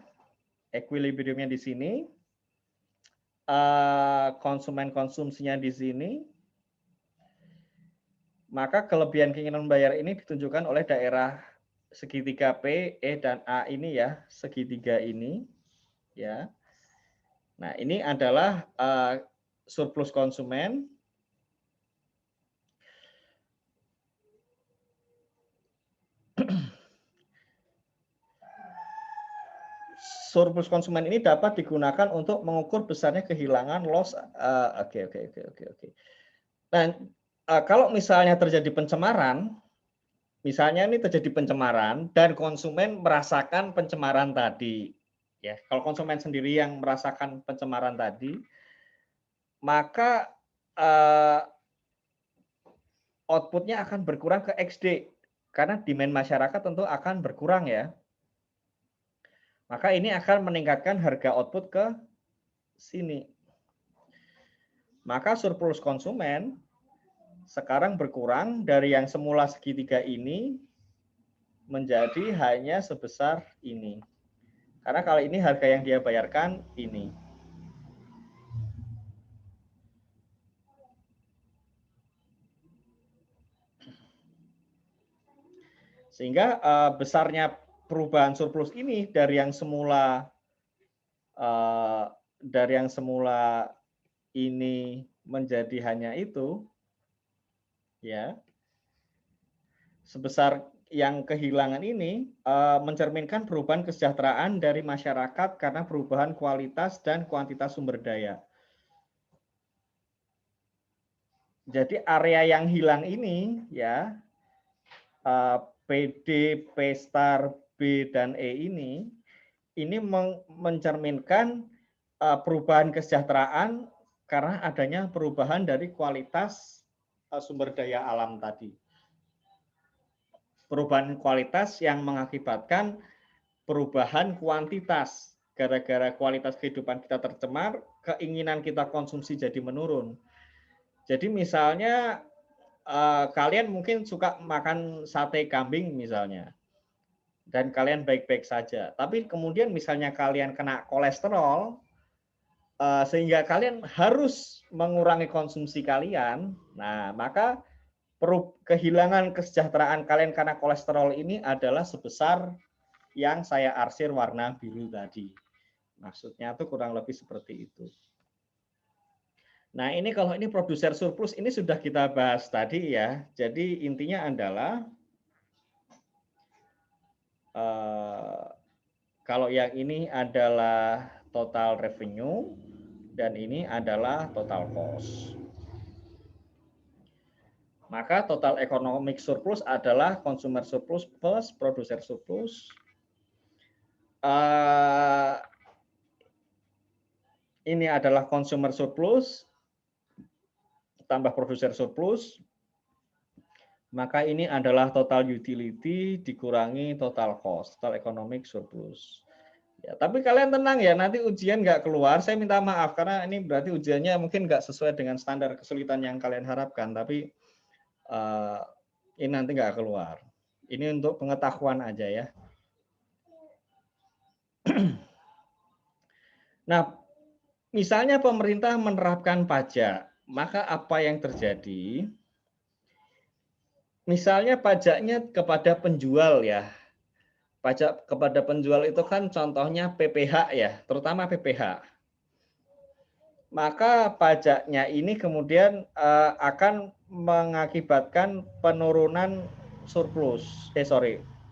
equilibriumnya di sini, konsumen konsumsinya di sini, maka kelebihan keinginan membayar ini ditunjukkan oleh daerah segitiga P, E, dan A ini ya, segitiga ini, ya. Nah ini adalah surplus konsumen. Surplus konsumen ini dapat digunakan untuk mengukur besarnya kehilangan loss. Oke. Nah, kalau misalnya terjadi pencemaran, misalnya ini terjadi pencemaran dan konsumen merasakan pencemaran tadi, ya. Kalau konsumen sendiri yang merasakan pencemaran tadi, maka outputnya akan berkurang ke XD karena demand masyarakat tentu akan berkurang ya. Maka ini akan meningkatkan harga output ke sini. Maka surplus konsumen sekarang berkurang dari yang semula segitiga ini menjadi hanya sebesar ini. Karena kalau ini harga yang dia bayarkan ini. Sehingga besarnya perubahan surplus ini dari yang semula ini menjadi hanya itu, ya, sebesar yang kehilangan ini mencerminkan perubahan kesejahteraan dari masyarakat karena perubahan kualitas dan kuantitas sumber daya. Jadi area yang hilang ini ya, PD, P star, B dan E ini mencerminkan perubahan kesejahteraan karena adanya perubahan dari kualitas sumber daya alam tadi. Perubahan kualitas yang mengakibatkan perubahan kuantitas. Gara-gara kualitas kehidupan kita tercemar, keinginan kita konsumsi jadi menurun. Jadi misalnya kalian mungkin suka makan sate kambing misalnya, dan kalian baik-baik saja. Tapi kemudian misalnya kalian kena kolesterol, sehingga kalian harus mengurangi konsumsi kalian. Nah, maka kehilangan kesejahteraan kalian karena kolesterol ini adalah sebesar yang saya arsir warna biru tadi. Maksudnya itu kurang lebih seperti itu. Nah, ini kalau ini produser surplus ini sudah kita bahas tadi ya. Jadi intinya adalah kalau yang ini adalah total revenue dan ini adalah total cost. Maka total economic surplus adalah consumer surplus plus producer surplus. Ini adalah consumer surplus tambah producer surplus. Maka ini adalah total utility dikurangi total cost, total economic surplus. Ya, tapi kalian tenang ya, nanti ujian nggak keluar. Saya minta maaf karena ini berarti ujiannya mungkin nggak sesuai dengan standar kesulitan yang kalian harapkan. Tapi ini nanti nggak keluar. Ini untuk pengetahuan aja ya. Nah, misalnya pemerintah menerapkan pajak, maka apa yang terjadi? Misalnya pajaknya kepada penjual ya. Pajak kepada penjual itu kan contohnya PPH ya, terutama PPH. Maka pajaknya ini kemudian akan mengakibatkan penurunan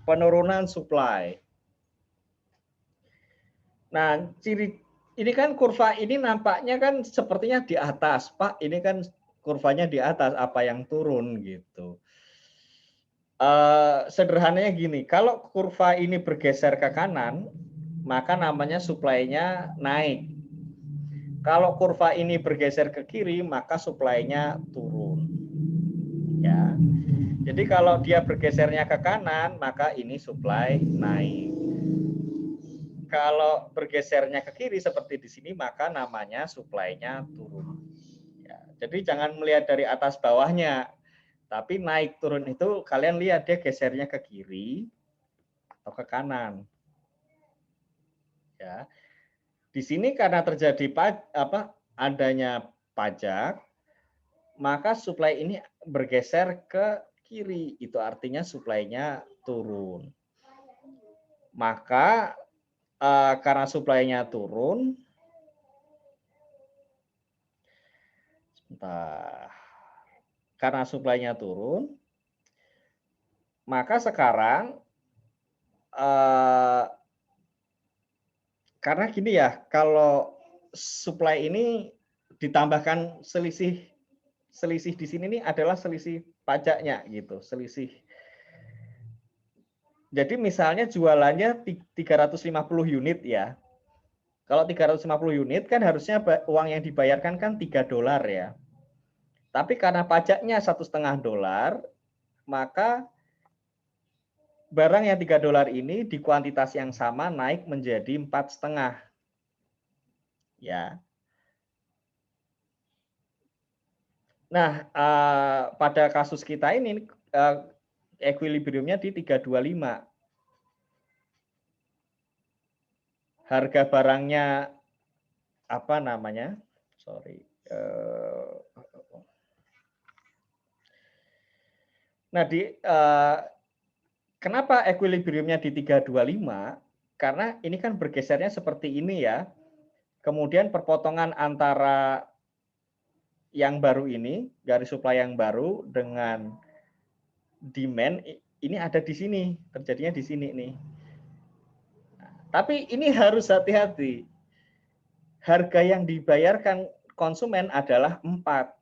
penurunan supply. Nah, ini kan kurva ini nampaknya kan sepertinya di atas, Pak. Ini kan kurvanya di atas, apa yang turun gitu. Sederhananya gini, kalau kurva ini bergeser ke kanan, maka namanya supply-nya naik. Kalau kurva ini bergeser ke kiri, maka supply-nya turun. Ya. Jadi kalau dia bergesernya ke kanan, maka ini supply naik. Kalau bergesernya ke kiri seperti di sini, maka namanya supply-nya turun. Ya. Jadi jangan melihat dari atas bawahnya, tapi naik turun itu kalian lihat dia gesernya ke kiri atau ke kanan. Ya. Di sini karena terjadi adanya pajak, maka supply ini bergeser ke kiri. Itu artinya supply-nya turun. Maka karena supply-nya turun, karena supply-nya turun, maka sekarang karena gini ya, kalau supply ini ditambahkan selisih di sini nih adalah selisih pajaknya gitu, selisih. Jadi misalnya jualannya 350 unit ya. Kalau 350 unit kan harusnya uang yang dibayarkan kan $3 ya. Tapi karena pajaknya $1,5, maka barang yang $3 ini di kuantitas yang sama naik menjadi 4,5. Ya. Nah, pada kasus kita ini equilibriumnya di 325. Harga barangnya apa namanya? Sorry. Nah, kenapa equilibriumnya di 325? Karena ini kan bergesernya seperti ini ya. Kemudian perpotongan antara yang baru ini, garis supply yang baru dengan demand ini ada di sini, terjadinya di sini nih. Tapi ini harus hati-hati. Harga yang dibayarkan konsumen adalah 4.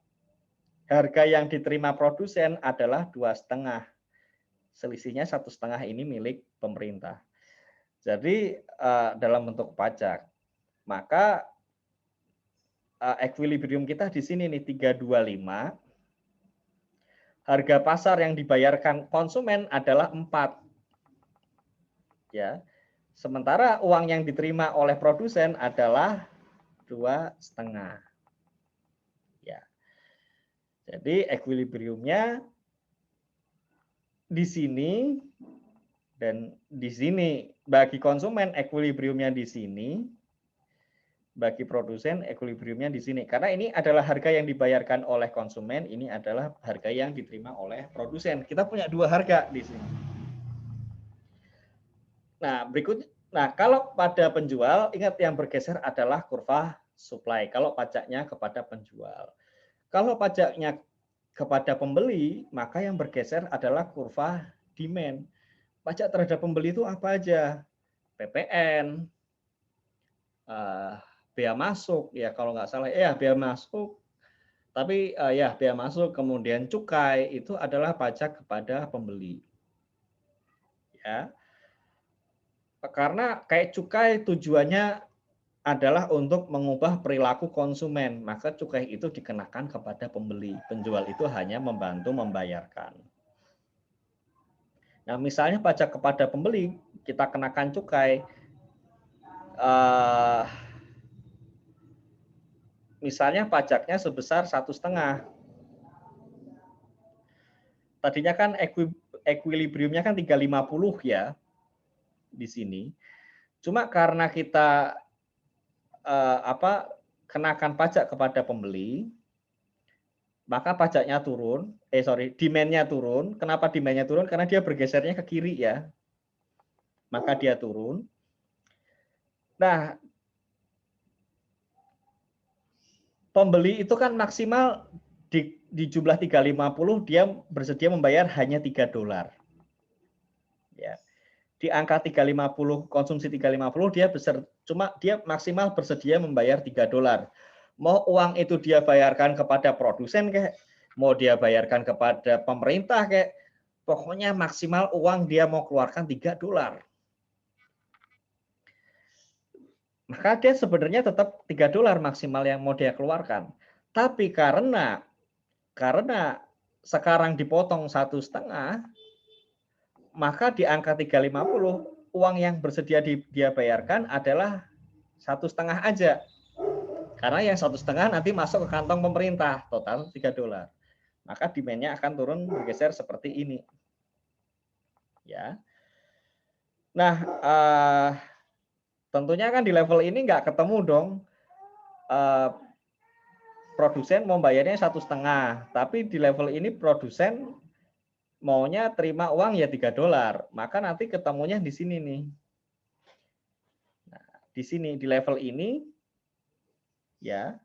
Harga yang diterima produsen adalah 2,5. Selisihnya 1,5 ini milik pemerintah. Jadi dalam bentuk pajak. Maka equilibrium kita di sini nih 325. Harga pasar yang dibayarkan konsumen adalah 4. Ya. Sementara uang yang diterima oleh produsen adalah 2,5. Ya. Jadi equilibriumnya di sini dan di sini. Bagi konsumen equilibriumnya di sini, bagi produsen equilibriumnya di sini. Karena ini adalah harga yang dibayarkan oleh konsumen, ini adalah harga yang diterima oleh produsen. Kita punya 2 harga di sini. Nah, kalau pada penjual, ingat yang bergeser adalah kurva supply. Kalau pajaknya kepada penjual. Kalau pajaknya kepada pembeli, maka yang bergeser adalah kurva demand. Pajak terhadap pembeli itu apa aja? PPN, bea masuk, ya kalau nggak salah, bea masuk, Tapi ya bea masuk kemudian cukai itu adalah pajak kepada pembeli. Ya. Karena kayak cukai tujuannya adalah untuk mengubah perilaku konsumen, maka cukai itu dikenakan kepada pembeli. Penjual itu hanya membantu membayarkan. Nah, misalnya pajak kepada pembeli, kita kenakan cukai, misalnya pajaknya sebesar 1,5. Tadinya kan equilibriumnya kan 350 ya di sini. Cuma karena kita kenakan pajak kepada pembeli, maka pajaknya turun, demand-nya turun. Kenapa demand-nya turun? Karena dia bergesernya ke kiri ya. Maka dia turun. Nah, pembeli itu kan maksimal di jumlah 350 dia bersedia membayar hanya $3. Ya. Di angka 350 konsumsi 350 dia maksimal bersedia membayar $3. Mau uang itu dia bayarkan kepada produsen kayak mau dia bayarkan kepada pemerintah kayak pokoknya maksimal uang dia mau keluarkan $3. Maka dia sebenarnya tetap $3 maksimal yang mau dia keluarkan. Tapi karena sekarang dipotong 1,5, maka di angka 350 uang yang bersedia dia bayarkan adalah 1,5 aja. Karena yang 1,5 nanti masuk ke kantong pemerintah, total $3. Maka demand-nya akan turun bergeser seperti ini. Ya. Nah, tentunya kan di level ini nggak ketemu dong. Produsen mau bayarnya 1,5, tapi di level ini produsen maunya terima uang ya $3. Maka nanti ketemunya di sini nih. Nah, di sini di level ini ya.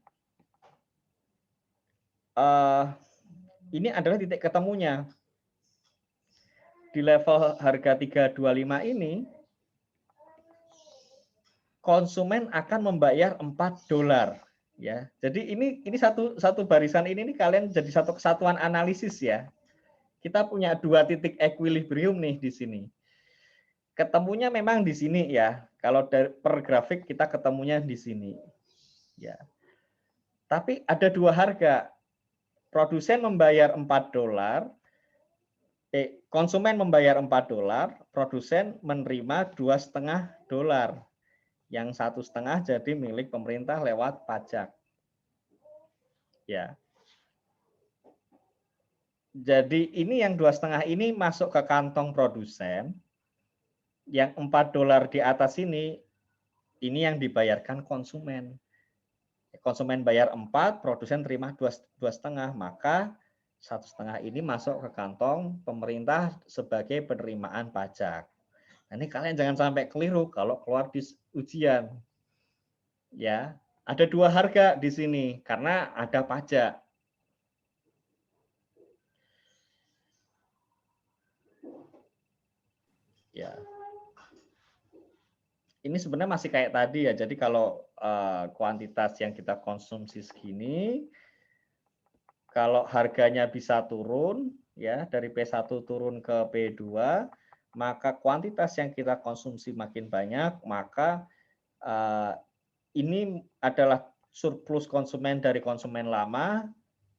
Ini adalah titik ketemunya. Di level harga 325 ini konsumen akan membayar $4 ya. Jadi ini satu barisan ini nih kalian jadi satu kesatuan analisis ya. Kita punya dua titik equilibrium nih di sini. Ketemunya memang di sini ya. Kalau per grafik kita ketemunya di sini. Ya. Tapi ada dua harga. Produsen membayar $4, konsumen membayar $4, produsen menerima $2,5. Yang 1,5 jadi milik pemerintah lewat pajak. Ya. Jadi ini yang 2,5 ini masuk ke kantong produsen. Yang $4 di atas ini yang dibayarkan konsumen. Konsumen bayar 4, produsen terima 2,5, maka 1,5 ini masuk ke kantong pemerintah sebagai penerimaan pajak. Nah, ini kalian jangan sampai keliru kalau keluar di ujian. Ya, ada dua harga di sini karena ada pajak. Ya. Ini sebenarnya masih kayak tadi ya. Jadi kalau kuantitas yang kita konsumsi segini, kalau harganya bisa turun ya dari P1 turun ke P2, maka kuantitas yang kita konsumsi makin banyak, maka ini adalah surplus konsumen dari konsumen lama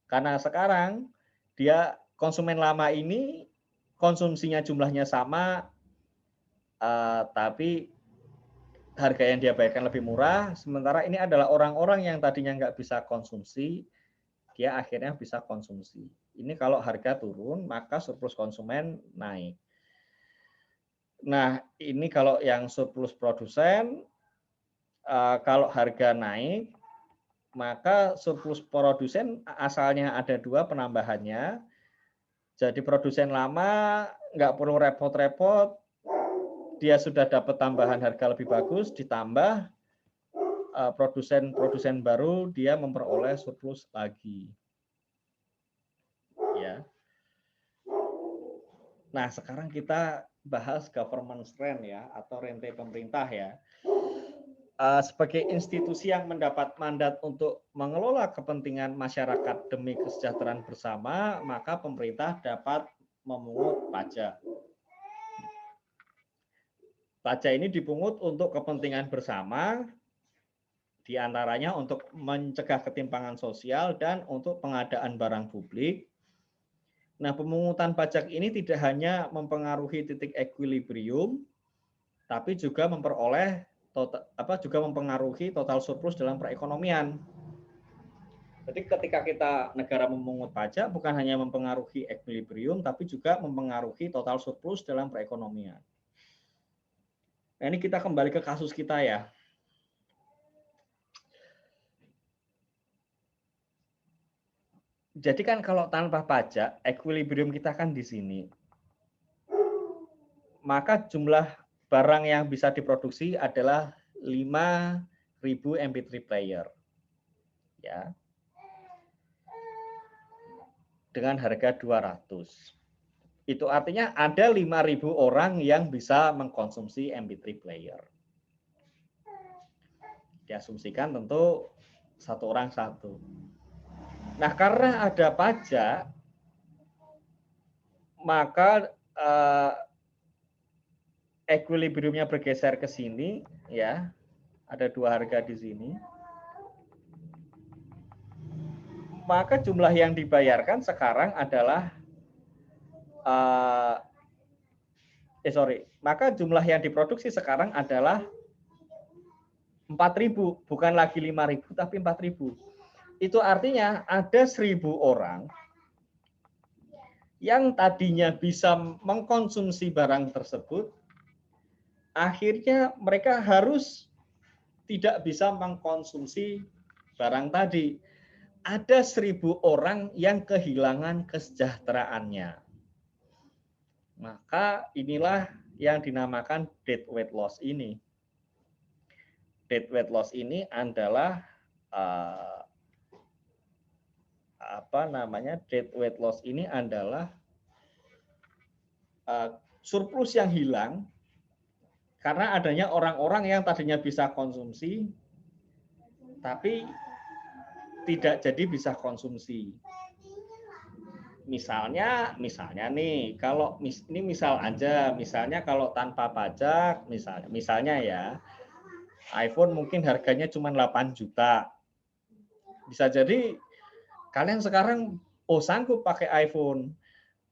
karena sekarang dia konsumen lama ini konsumsinya jumlahnya sama, tapi harga yang dia bayarkan lebih murah, sementara ini adalah orang-orang yang tadinya nggak bisa konsumsi, dia akhirnya bisa konsumsi. Ini kalau harga turun, maka surplus konsumen naik. Nah, ini kalau yang surplus produsen, kalau harga naik, maka surplus produsen asalnya ada dua penambahannya. Jadi produsen lama nggak perlu repot-repot, dia sudah dapat tambahan harga lebih bagus, ditambah produsen baru dia memperoleh surplus lagi. Ya. Nah, sekarang kita bahas government rent ya atau rente pemerintah ya. sebagai institusi yang mendapat mandat untuk mengelola kepentingan masyarakat demi kesejahteraan bersama, maka pemerintah dapat memungut pajak. Pajak ini dipungut untuk kepentingan bersama, diantaranya untuk mencegah ketimpangan sosial dan untuk pengadaan barang publik. Nah, pemungutan pajak ini tidak hanya mempengaruhi titik equilibrium, tapi juga mempengaruhi total surplus dalam perekonomian. Jadi ketika kita negara memungut pajak bukan hanya mempengaruhi equilibrium, tapi juga mempengaruhi total surplus dalam perekonomian. Nah, ini kita kembali ke kasus kita ya. Jadi kan kalau tanpa pajak, equilibrium kita kan di sini. Maka jumlah barang yang bisa diproduksi adalah 5.000 MP3 player. Ya. Dengan harga 200. Itu artinya ada 5.000 orang yang bisa mengkonsumsi MP3 player. Diasumsikan tentu satu orang satu. Nah, karena ada pajak, maka equilibriumnya bergeser ke sini, ya. Ada dua harga di sini. Maka jumlah yang dibayarkan sekarang adalah maka jumlah yang diproduksi sekarang adalah 4.000, bukan lagi 5.000 tapi 4.000. Itu artinya ada 1.000 orang yang tadinya bisa mengkonsumsi barang tersebut, akhirnya mereka harus tidak bisa mengkonsumsi barang tadi. Ada 1.000 orang yang kehilangan kesejahteraannya. Maka inilah yang dinamakan deadweight loss ini. Deadweight loss ini adalah deadweight loss ini adalah surplus yang hilang karena adanya orang-orang yang tadinya bisa konsumsi tapi tidak jadi bisa konsumsi. Misalnya nih, kalau ini misalnya kalau tanpa pajak, misalnya ya, iPhone mungkin harganya cuma 8 juta. Bisa jadi kalian sekarang sanggup pakai iPhone,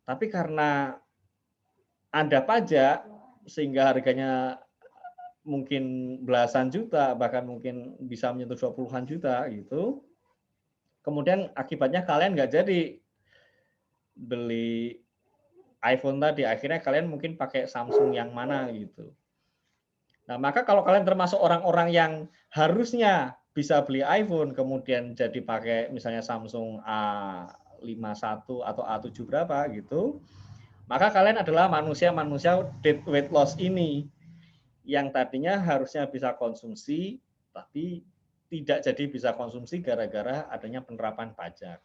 tapi karena ada pajak sehingga harganya mungkin belasan juta, bahkan mungkin bisa menyentuh 20-an juta gitu. Kemudian akibatnya kalian nggak jadi beli iPhone tadi, akhirnya kalian mungkin pakai Samsung yang mana gitu. Nah, maka kalau kalian termasuk orang-orang yang harusnya bisa beli iPhone, kemudian jadi pakai misalnya Samsung A51 atau A7 berapa gitu, maka kalian adalah manusia-manusia deadweight loss ini, yang tadinya harusnya bisa konsumsi, tapi tidak jadi bisa konsumsi gara-gara adanya penerapan pajak.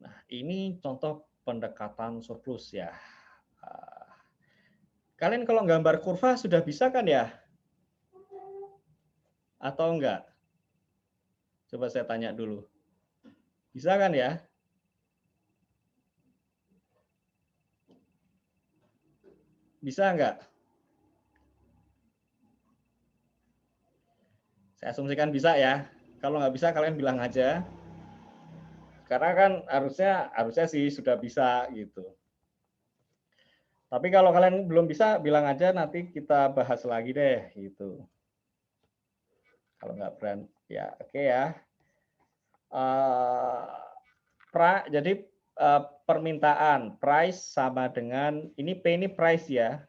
Nah, ini contoh pendekatan surplus ya. Kalian kalau gambar kurva sudah bisa kan ya? Atau enggak? Coba saya tanya dulu. Bisa kan ya? Bisa enggak? Saya asumsikan bisa ya. Kalau nggak bisa kalian bilang aja. Karena kan harusnya sih sudah bisa gitu. Tapi kalau kalian belum bisa, bilang aja, nanti kita bahas lagi deh gitu. Kalau nggak berani, ya oke ya. Jadi permintaan price sama dengan ini P ini price ya,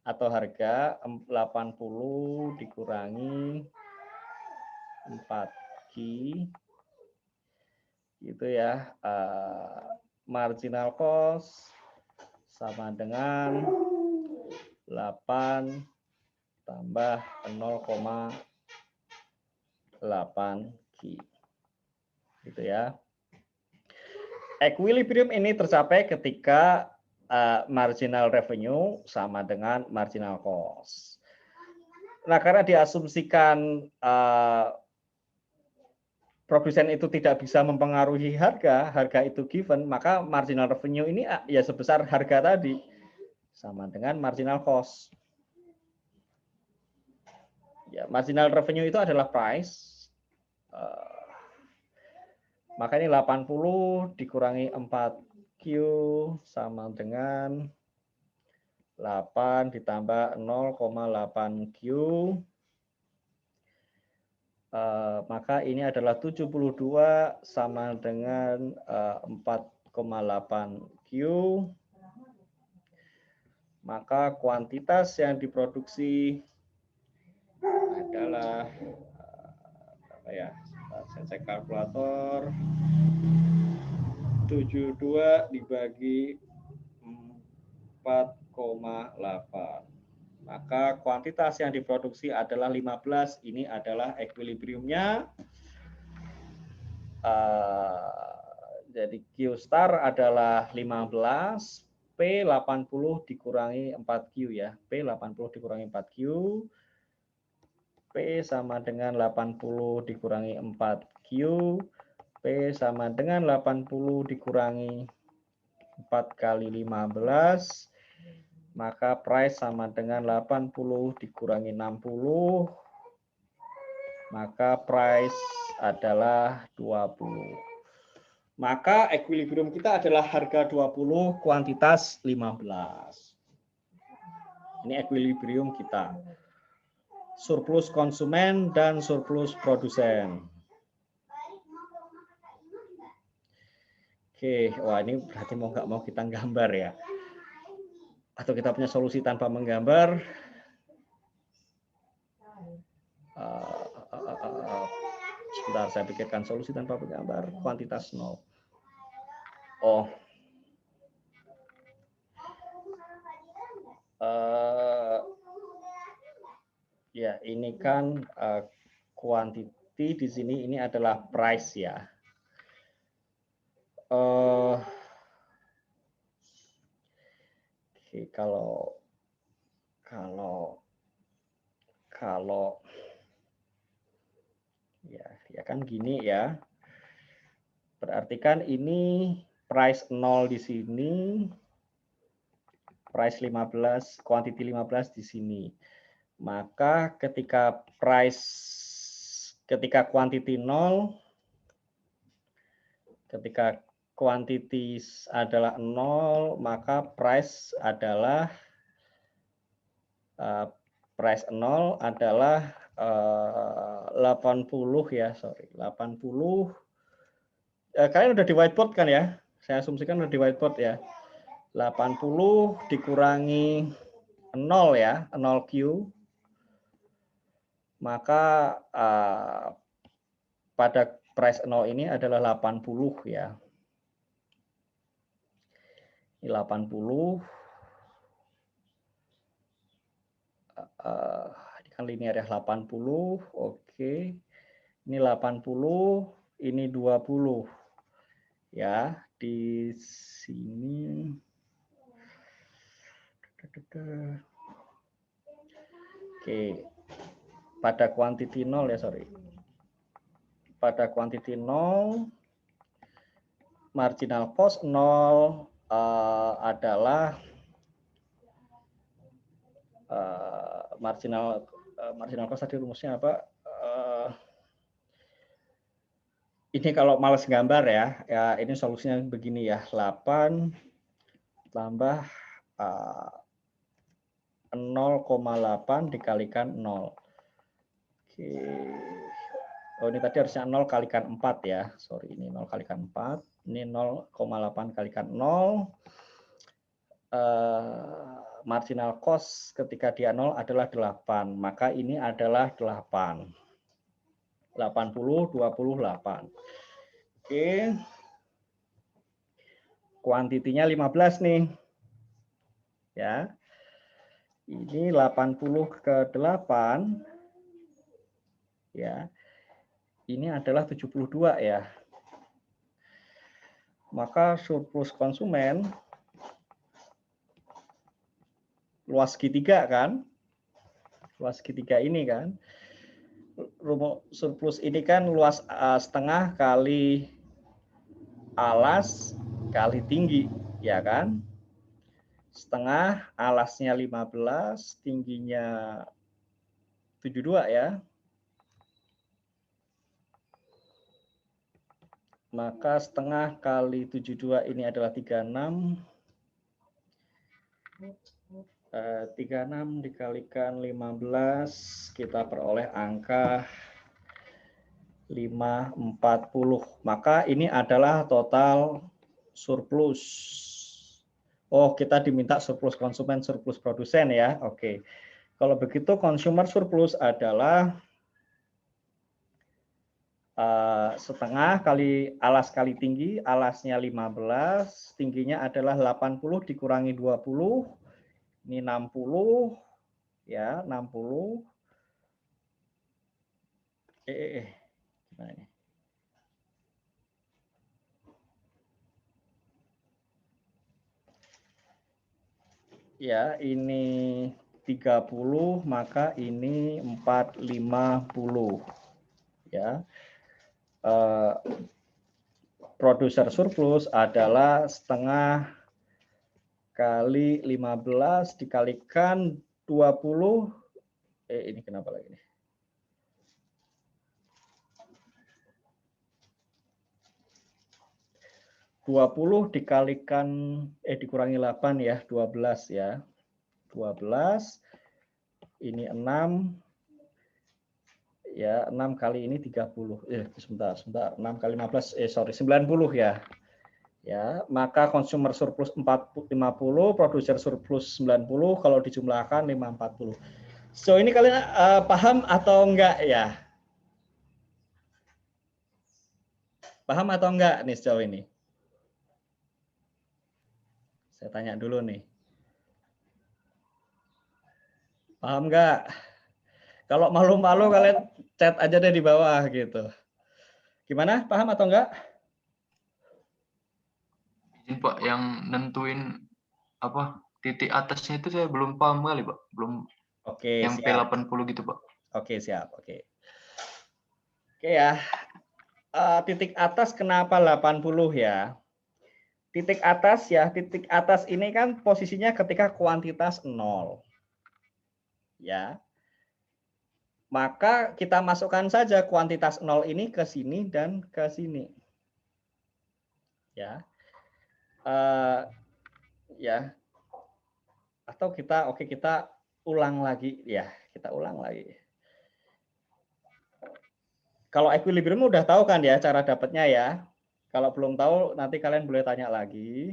atau harga 80 dikurangi 4Q gitu ya. Marginal cost sama dengan 8 tambah 0,8Q gitu ya. Equilibrium ini tercapai ketika marginal revenue sama dengan marginal cost. Nah, karena diasumsikan produsen itu tidak bisa mempengaruhi harga itu given, maka marginal revenue ini ya sebesar harga tadi, sama dengan marginal cost. Ya, marginal revenue itu adalah price, maka ini 80 dikurangi 4Q sama dengan 8 ditambah 0,8Q. Maka ini adalah 72 sama dengan 4,8Q. Maka kuantitas yang diproduksi adalah apa ya? Saya cek kalkulator. 72 dibagi 4,8. Maka kuantitas yang diproduksi adalah 15. Ini adalah equilibriumnya. Jadi Q star adalah 15, P 80 dikurangi 4Q ya. P 80 dikurangi 4Q. P sama dengan 80 dikurangi 4Q. P sama dengan 80 dikurangi 4 kali 15. Maka price sama dengan 80 dikurangi 60. Maka price adalah 20. Maka equilibrium kita adalah harga 20, kuantitas 15. Ini equilibrium kita. Surplus konsumen dan surplus produsen. Oke, wah ini berarti mau nggak mau kita gambar ya. Atau kita punya solusi tanpa menggambar. Sebentar, saya pikirkan solusi tanpa menggambar. Kuantitas 0. Oh. Ya, ini kan quantity di sini ini adalah price ya. Oke, kalau ya kan gini ya. Berarti kan ini price 0 di sini, price 15, quantity 15 di sini. Maka ketika quantity 0, ketika quantity adalah 0, maka price adalah price 0 adalah 80 ya, sorry, 80. Kalian udah di whiteboard kan ya? Saya asumsikan udah di whiteboard ya. 80 dikurangi 0 ya, 0Q. Maka pada price 0 ini adalah 80 ya. Ini 80. Ini kan linear ya, 80. Oke. Ini 80, ini 20. Ya, di sini. Oke. Pada quantity 0 ya, sorry. Pada quantity 0, marginal cost 0 adalah marginal cost tadi rumusnya apa? Ini kalau males gambar ya, ini solusinya begini ya, 8 tambah 0,8 dikalikan 0. Oke. Oh, ini tadi harusnya 0 kalikan 4 ya. Sorry, ini 0 kalikan 4. Ini 0,8 kalikan 0. Marginal cost ketika dia 0 adalah 8. Maka ini adalah 8. 80, 28. Oke. Kuantitinya 15 nih. Ya. Ini 80 ke 8. Ya. Ini adalah 72 ya. Maka surplus konsumen luas segitiga kan? luas segitiga ini kan. Rumus surplus ini kan luas setengah kali alas kali tinggi, ya kan? Setengah, alasnya 15, tingginya 72 ya. Maka setengah kali 72 ini adalah 36. 36 dikalikan 15, kita peroleh angka 540. Maka ini adalah total surplus. Oh, kita diminta surplus konsumen, surplus produsen ya. Oke. Kalau begitu consumer surplus adalah setengah kali alas kali tinggi, alasnya 15, tingginya adalah 80 dikurangi 20, ini 60, ya 60. Gimana ini? Ya, ini 30, maka ini 450. Ya. Produser surplus adalah setengah kali 15 dikalikan 20. Ini kenapa lagi nih? (20) dikalikan dikurangi 8 ya, 12 ya. 12 ini 6 ya, 6 kali ini 30. Sebentar. 6 kali 15 90 ya. Ya, maka consumer surplus 50, producer surplus 90, kalau dijumlahkan 540. So ini kalian paham atau enggak ya? Paham atau enggak nih sejauh ini? Saya tanya dulu nih. Paham enggak? Kalau malu-malu kalian chat aja deh di bawah gitu. Gimana? Paham atau enggak? Izin Pak, yang nentuin apa titik atasnya itu saya belum paham kali Pak. Belum. Oke, yang siap. P80 gitu Pak. Oke, siap. Oke ya. Titik atas kenapa 80 ya? Titik atas ya, titik atas ini kan posisinya ketika kuantitas 0. Ya. Maka kita masukkan saja kuantitas 0 ini ke sini dan ke sini. Ya. Ya. Atau kita kita ulang lagi ya, kita ulang lagi. Kalau equilibrium udah tahu kan ya cara dapatnya ya. Kalau belum tahu nanti kalian boleh tanya lagi.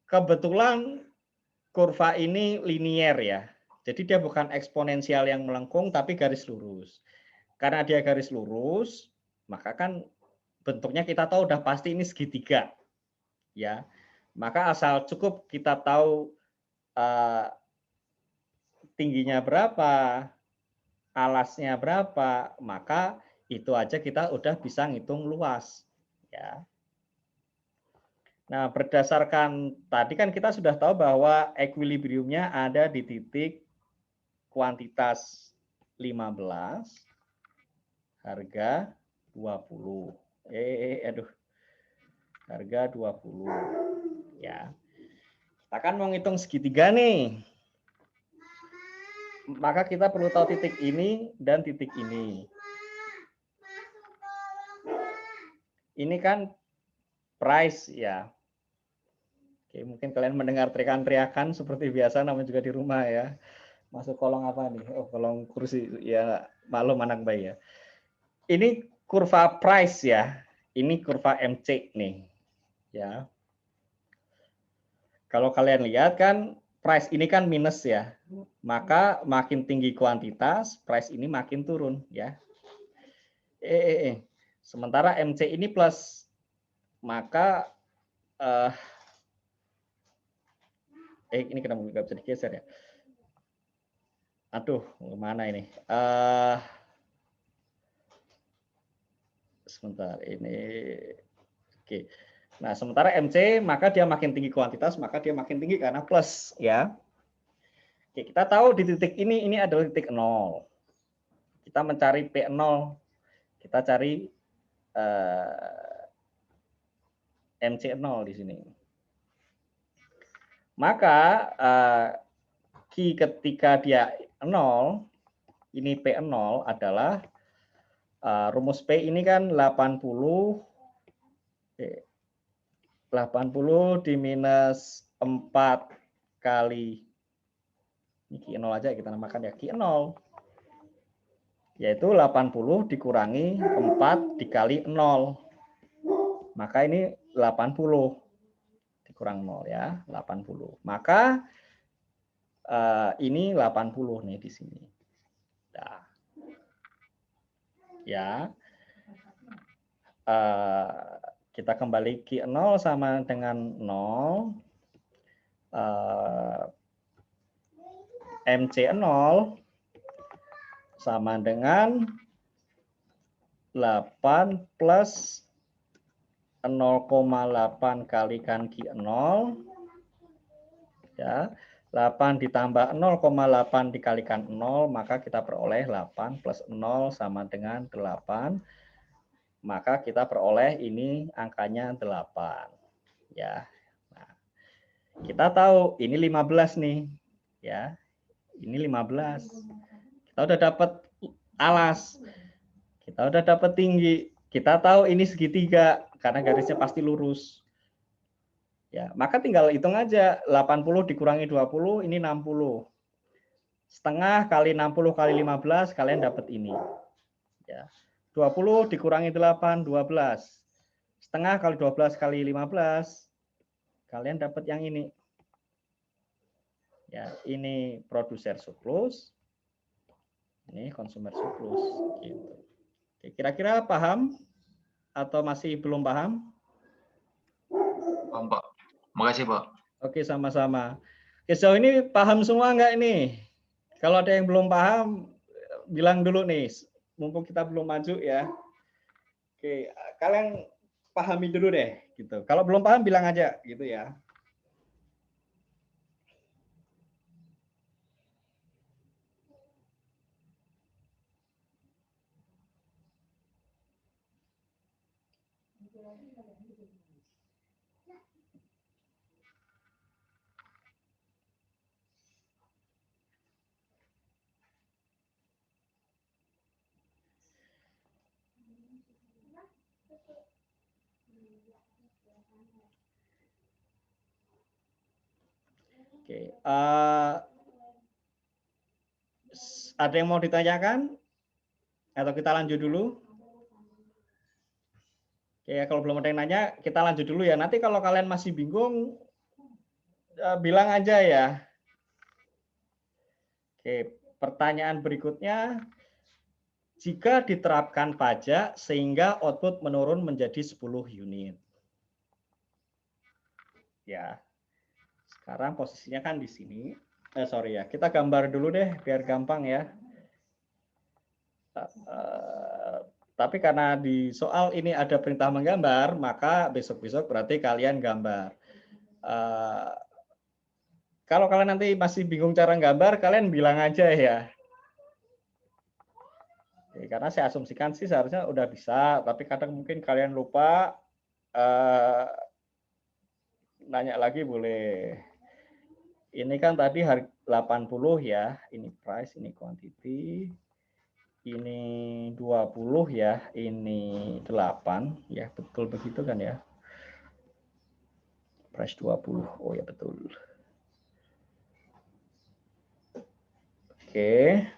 Kebetulan kurva ini linier ya. Jadi dia bukan eksponensial yang melengkung tapi garis lurus. Karena dia garis lurus, maka kan bentuknya kita tahu udah pasti ini segitiga. Ya. Maka asal cukup kita tahu tingginya berapa, alasnya berapa, maka itu aja kita udah bisa ngitung luas. Ya. Nah, berdasarkan tadi kan kita sudah tahu bahwa equilibriumnya ada di titik kuantitas 15, harga 20. Harga 20. Ya. Kita kan mau ngitung segitiga nih. Maka kita perlu tahu titik ini dan titik ini. Ini kan price ya. Oke, mungkin kalian mendengar teriakan-teriakan seperti biasa, namanya juga di rumah ya. Masuk kolong apa nih? Oh, kolong kursi ya, maklum anak bayi ya. Ini kurva price ya. Ini kurva MC nih. Ya. Kalau kalian lihat kan price ini kan minus ya. Maka makin tinggi kuantitas, price ini makin turun ya. Sementara MC ini plus. Maka ini kenapa nggak bisa digeser ya? Aduh, mana ini? Sebentar, ini. Oke. Nah, sementara MC, maka dia makin tinggi kuantitas, maka dia makin tinggi karena plus, ya. Oke, kita tahu di titik ini adalah titik 0. Kita mencari P0. Kita cari MC0 di sini. Maka Q ketika dia 0, ini P0 adalah rumus P ini kan 80 di minus 4 kali, ini Q0 aja kita namakan ya, Q0, yaitu 80 dikurangi 4 dikali 0. Maka ini 80 dikurang 0 ya, 80. Maka ini 80 nih di sini. Nah, ya. Kita kembali Q0 sama dengan 0. MC0 sama dengan 8 plus 0,8 kalikan Q0. Ya, 8 ditambah 0,8 dikalikan 0, maka kita peroleh 8 plus 0 sama dengan 8. Maka kita peroleh ini angkanya 8. Ya. Nah, kita tahu ini 15 nih. Ya. Ini 15. Kita udah dapat alas. Kita udah dapat tinggi. Kita tahu ini segitiga karena garisnya pasti lurus. Ya, maka tinggal hitung aja 80 dikurangi 20 ini 60. Setengah kali 60 kali 15 kalian dapat ini. Ya. 20 dikurangi 8 12. Setengah kali 12 kali 15 kalian dapat yang ini. Ya, ini produser surplus. Ini konsumer surplus gitu. Kira-kira paham atau masih belum paham? Paham, Pak. Makasih, Pak. Oke, sama-sama. Oke, sejauh ini paham semua enggak ini? Kalau ada yang belum paham, bilang dulu nih. Mumpung kita belum maju ya. Oke, kalian pahami dulu deh gitu. Kalau belum paham bilang aja gitu ya. Oke, ada yang mau ditanyakan? Atau kita lanjut dulu? Oke, kalau belum ada yang nanya, kita lanjut dulu ya. Nanti kalau kalian masih bingung, bilang aja ya. Oke, pertanyaan berikutnya. Jika diterapkan pajak sehingga output menurun menjadi 10 unit. Ya. Sekarang posisinya kan di sini. Sorry ya, kita gambar dulu deh biar gampang ya. Tapi karena di soal ini ada perintah menggambar, maka besok-besok berarti kalian gambar. Kalau kalian nanti masih bingung cara gambar, kalian bilang aja ya. Karena saya asumsikan sih seharusnya udah bisa, tapi kadang mungkin kalian lupa. Nanya lagi boleh. Ini kan tadi harga 80 ya, ini price, ini quantity, ini 20 ya, ini 8 ya, betul begitu kan ya. Price 20. Oh ya betul. Oke.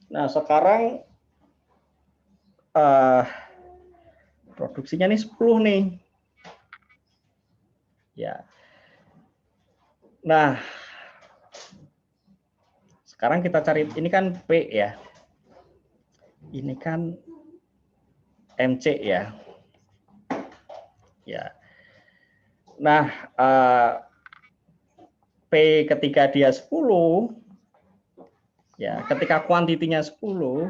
Nah, sekarang produksinya nih 10 nih. Ya. Nah, sekarang kita cari, ini kan P ya. Ini kan MC ya. Ya. Nah, P ketika dia 10, ya, ketika kuantitinya 10,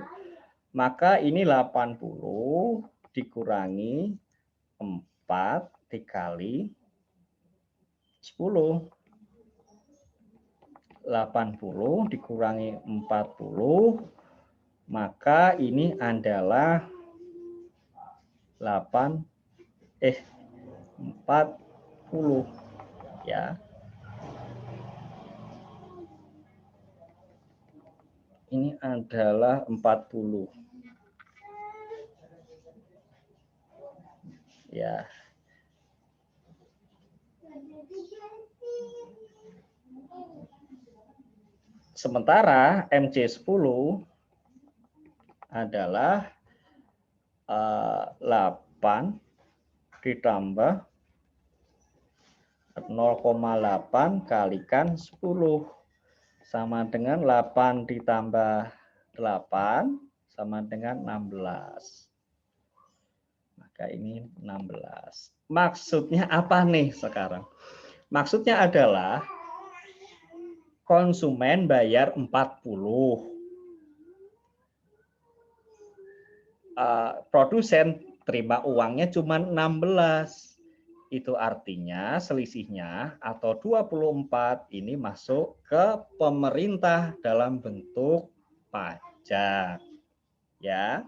maka ini 80 dikurangi 4 dikali 10. 80 dikurangi 40, maka ini adalah 40 ya. Ini adalah 40. Ya. Sementara MC10 adalah 8 ditambah 0,8 kalikan 10 sama dengan 8 ditambah 8 sama dengan 16. Maka ini 16. Maksudnya apa nih sekarang? Maksudnya adalah konsumen bayar 40. Produsen terima uangnya cuma 16. Itu artinya selisihnya atau 24 ini masuk ke pemerintah dalam bentuk pajak. Ya.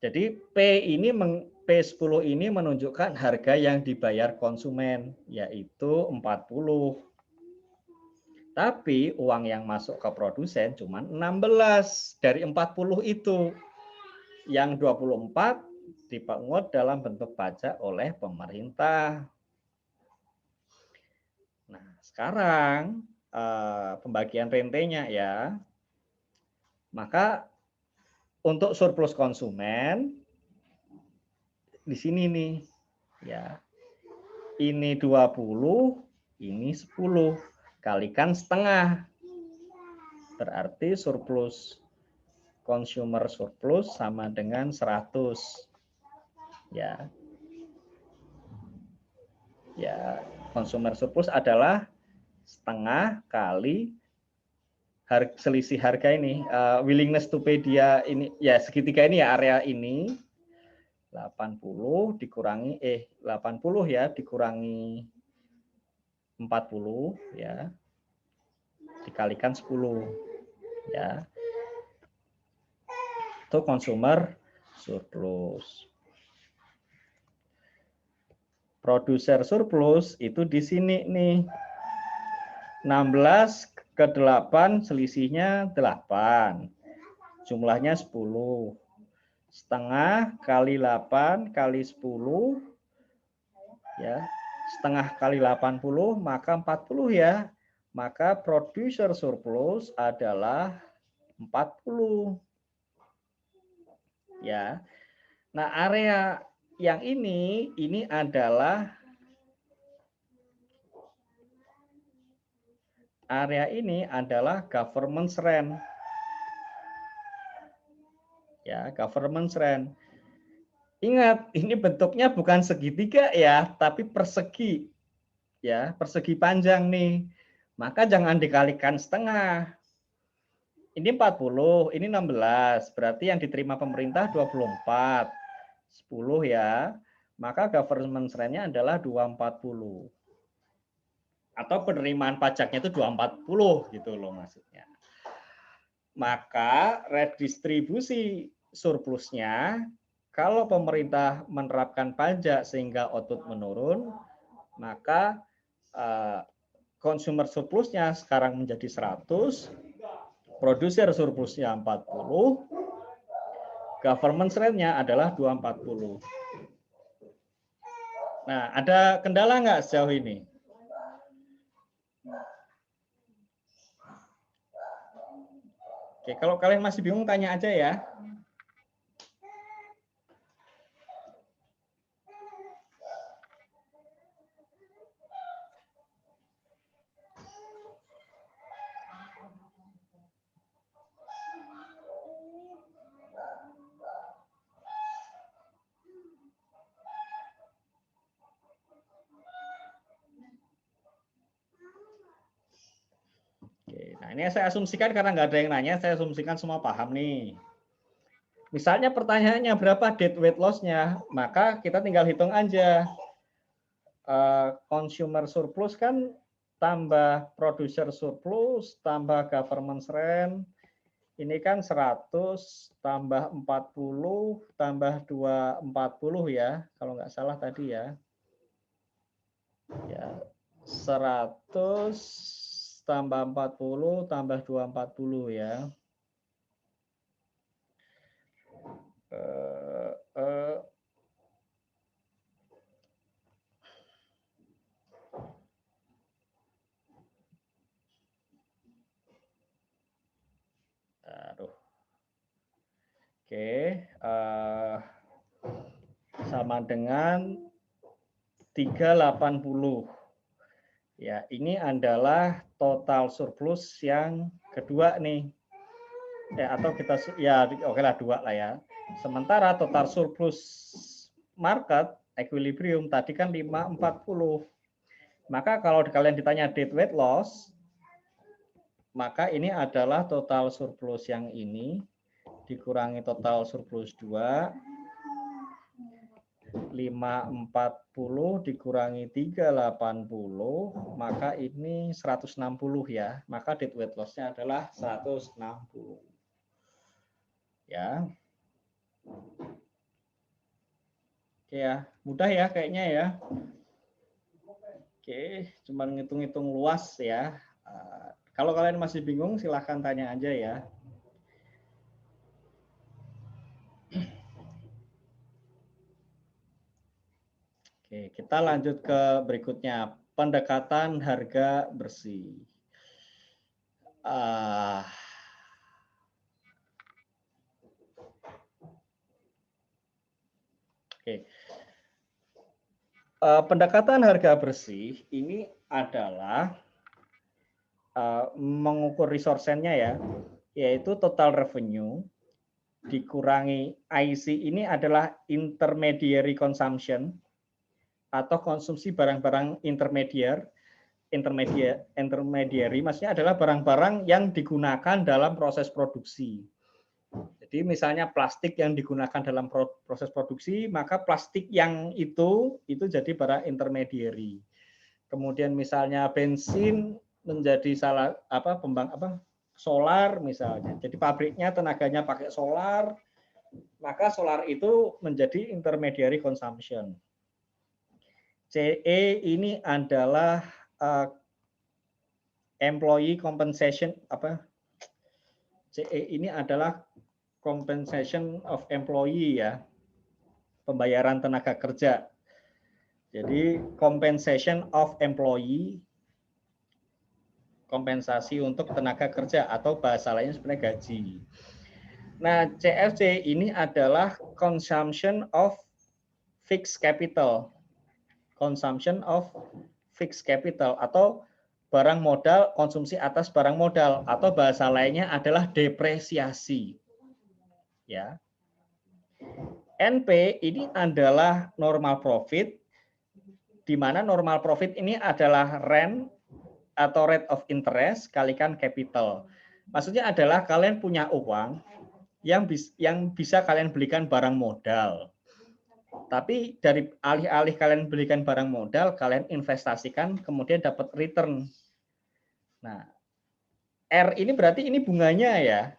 Jadi P10 ini menunjukkan harga yang dibayar konsumen, yaitu 40. Tapi uang yang masuk ke produsen cuma 16 dari 40 itu. Yang 24 dipungut dalam bentuk pajak oleh pemerintah. Nah, sekarang pembagian rentenya ya. Maka untuk surplus konsumen di sini nih ya. Ini 20, ini 10. Kalikan setengah. Berarti surplus consumer surplus sama dengan 100. Ya. Ya, consumer surplus adalah setengah kali selisih harga ini, willingness to pay dia ini ya segitiga ini ya, area ini 80 dikurangi 80 ya dikurangi 40 ya dikalikan 10 ya. Itu consumer surplus. Producer surplus itu di sini nih. 16 ke 8 selisihnya 8. Jumlahnya 10. Setengah kali 8 kali 10 ya. Setengah kali 80 maka 40 ya. Maka producer surplus adalah 40. Ya. Nah, area yang ini adalah government rent. Ya, government rent. Ingat, ini bentuknya bukan segitiga ya, tapi persegi. Ya, persegi panjang nih. Maka jangan dikalikan setengah. Ini 40, ini 16. Berarti yang diterima pemerintah 24. 10 ya. Maka government rent-nya adalah 240. Atau penerimaan pajaknya itu 240 gitu loh maksudnya. Maka redistribusi surplusnya kalau pemerintah menerapkan pajak sehingga output menurun, maka consumer surplusnya sekarang menjadi 100, produser surplusnya 40, government rent-nya adalah 240. Nah, ada kendala nggak sejauh ini? Oke, kalau kalian masih bingung tanya aja ya. Oke, nah ini saya asumsikan karena nggak ada yang nanya, saya asumsikan semua paham nih. Misalnya pertanyaannya berapa dead weight loss-nya, maka kita tinggal hitung aja. consumer surplus kan tambah producer surplus, tambah government rent, ini kan 100 tambah 40 tambah 240 ya, kalau nggak salah tadi ya. Ya, 100 tambah 40 tambah 240 ya. Aduh. Oke, sama dengan 380. Ya, ini adalah total surplus yang kedua nih. Ya, atau kita ya oke lah 2 lah ya. Sementara total surplus market equilibrium tadi kan 540. Maka kalau kalian ditanya dead weight loss, maka ini adalah total surplus yang ini dikurangi total surplus 2, 540 dikurangi 380, maka ini 160 ya. Maka dead weight loss-nya adalah 160. Ya. Oke ya, mudah ya kayaknya ya. Oke, cuma ngitung-ngitung luas ya. Kalau kalian masih bingung silahkan tanya aja ya. Oke, kita lanjut ke berikutnya, pendekatan harga bersih. Oke. Pendekatan harga bersih ini adalah mengukur resource-nya ya, yaitu total revenue dikurangi IC ini adalah intermediary consumption atau konsumsi barang-barang intermediary maksudnya adalah barang-barang yang digunakan dalam proses produksi. Jadi misalnya plastik yang digunakan dalam proses produksi, maka plastik yang itu jadi barang intermediary. Kemudian misalnya bensin menjadi solar misalnya. Jadi pabriknya tenaganya pakai solar, maka solar itu menjadi intermediary consumption. CE ini adalah employee compensation CE ini adalah compensation of employee ya, pembayaran tenaga kerja. Jadi compensation of employee, kompensasi untuk tenaga kerja atau bahasa lainnya sebenarnya gaji. Nah, CFC ini adalah consumption of fixed capital. Consumption of fixed capital atau barang modal, konsumsi atas barang modal atau bahasa lainnya adalah depresiasi. Ya. NP ini adalah normal profit, di mana normal profit ini adalah rent atau rate of interest kalikan capital. Maksudnya adalah kalian punya uang yang bisa kalian belikan barang modal. Tapi dari alih-alih kalian belikan barang modal, kalian investasikan kemudian dapat return. Nah, R ini berarti ini bunganya ya.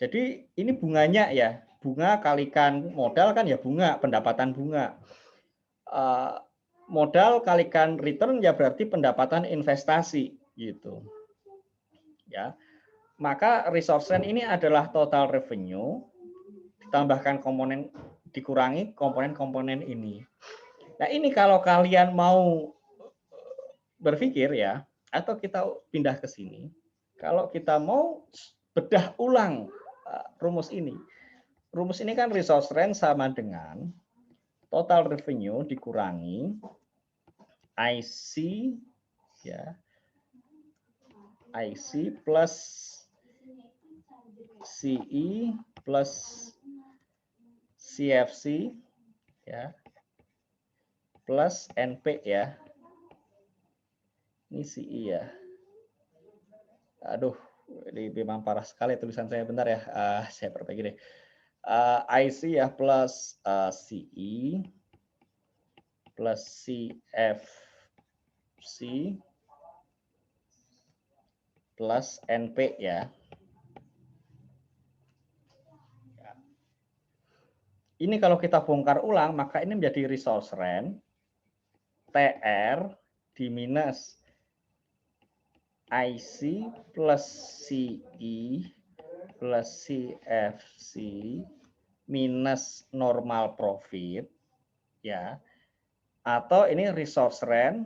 Jadi ini bunganya ya. Bunga kalikan modal kan ya bunga, pendapatan bunga. Modal kalikan return ya berarti pendapatan investasi gitu. Ya. Maka resource rent ini adalah total revenue ditambahkan komponen dikurangi komponen-komponen ini. Nah, ini kalau kalian mau berpikir ya, atau kita pindah ke sini, kalau kita mau bedah ulang rumus ini. Rumus ini kan resource rent sama dengan total revenue dikurangi IC ya. IC plus CE plus CFC ya plus NP ya. Ini CE ya. Aduh, ini memang parah sekali tulisan saya, bentar ya. Saya perbaiki deh. IC ya plus CE plus CFC plus NP ya. Ini kalau kita bongkar ulang, maka ini menjadi resource rent TR di minus IC plus CE plus CFC minus normal profit ya, atau ini resource rent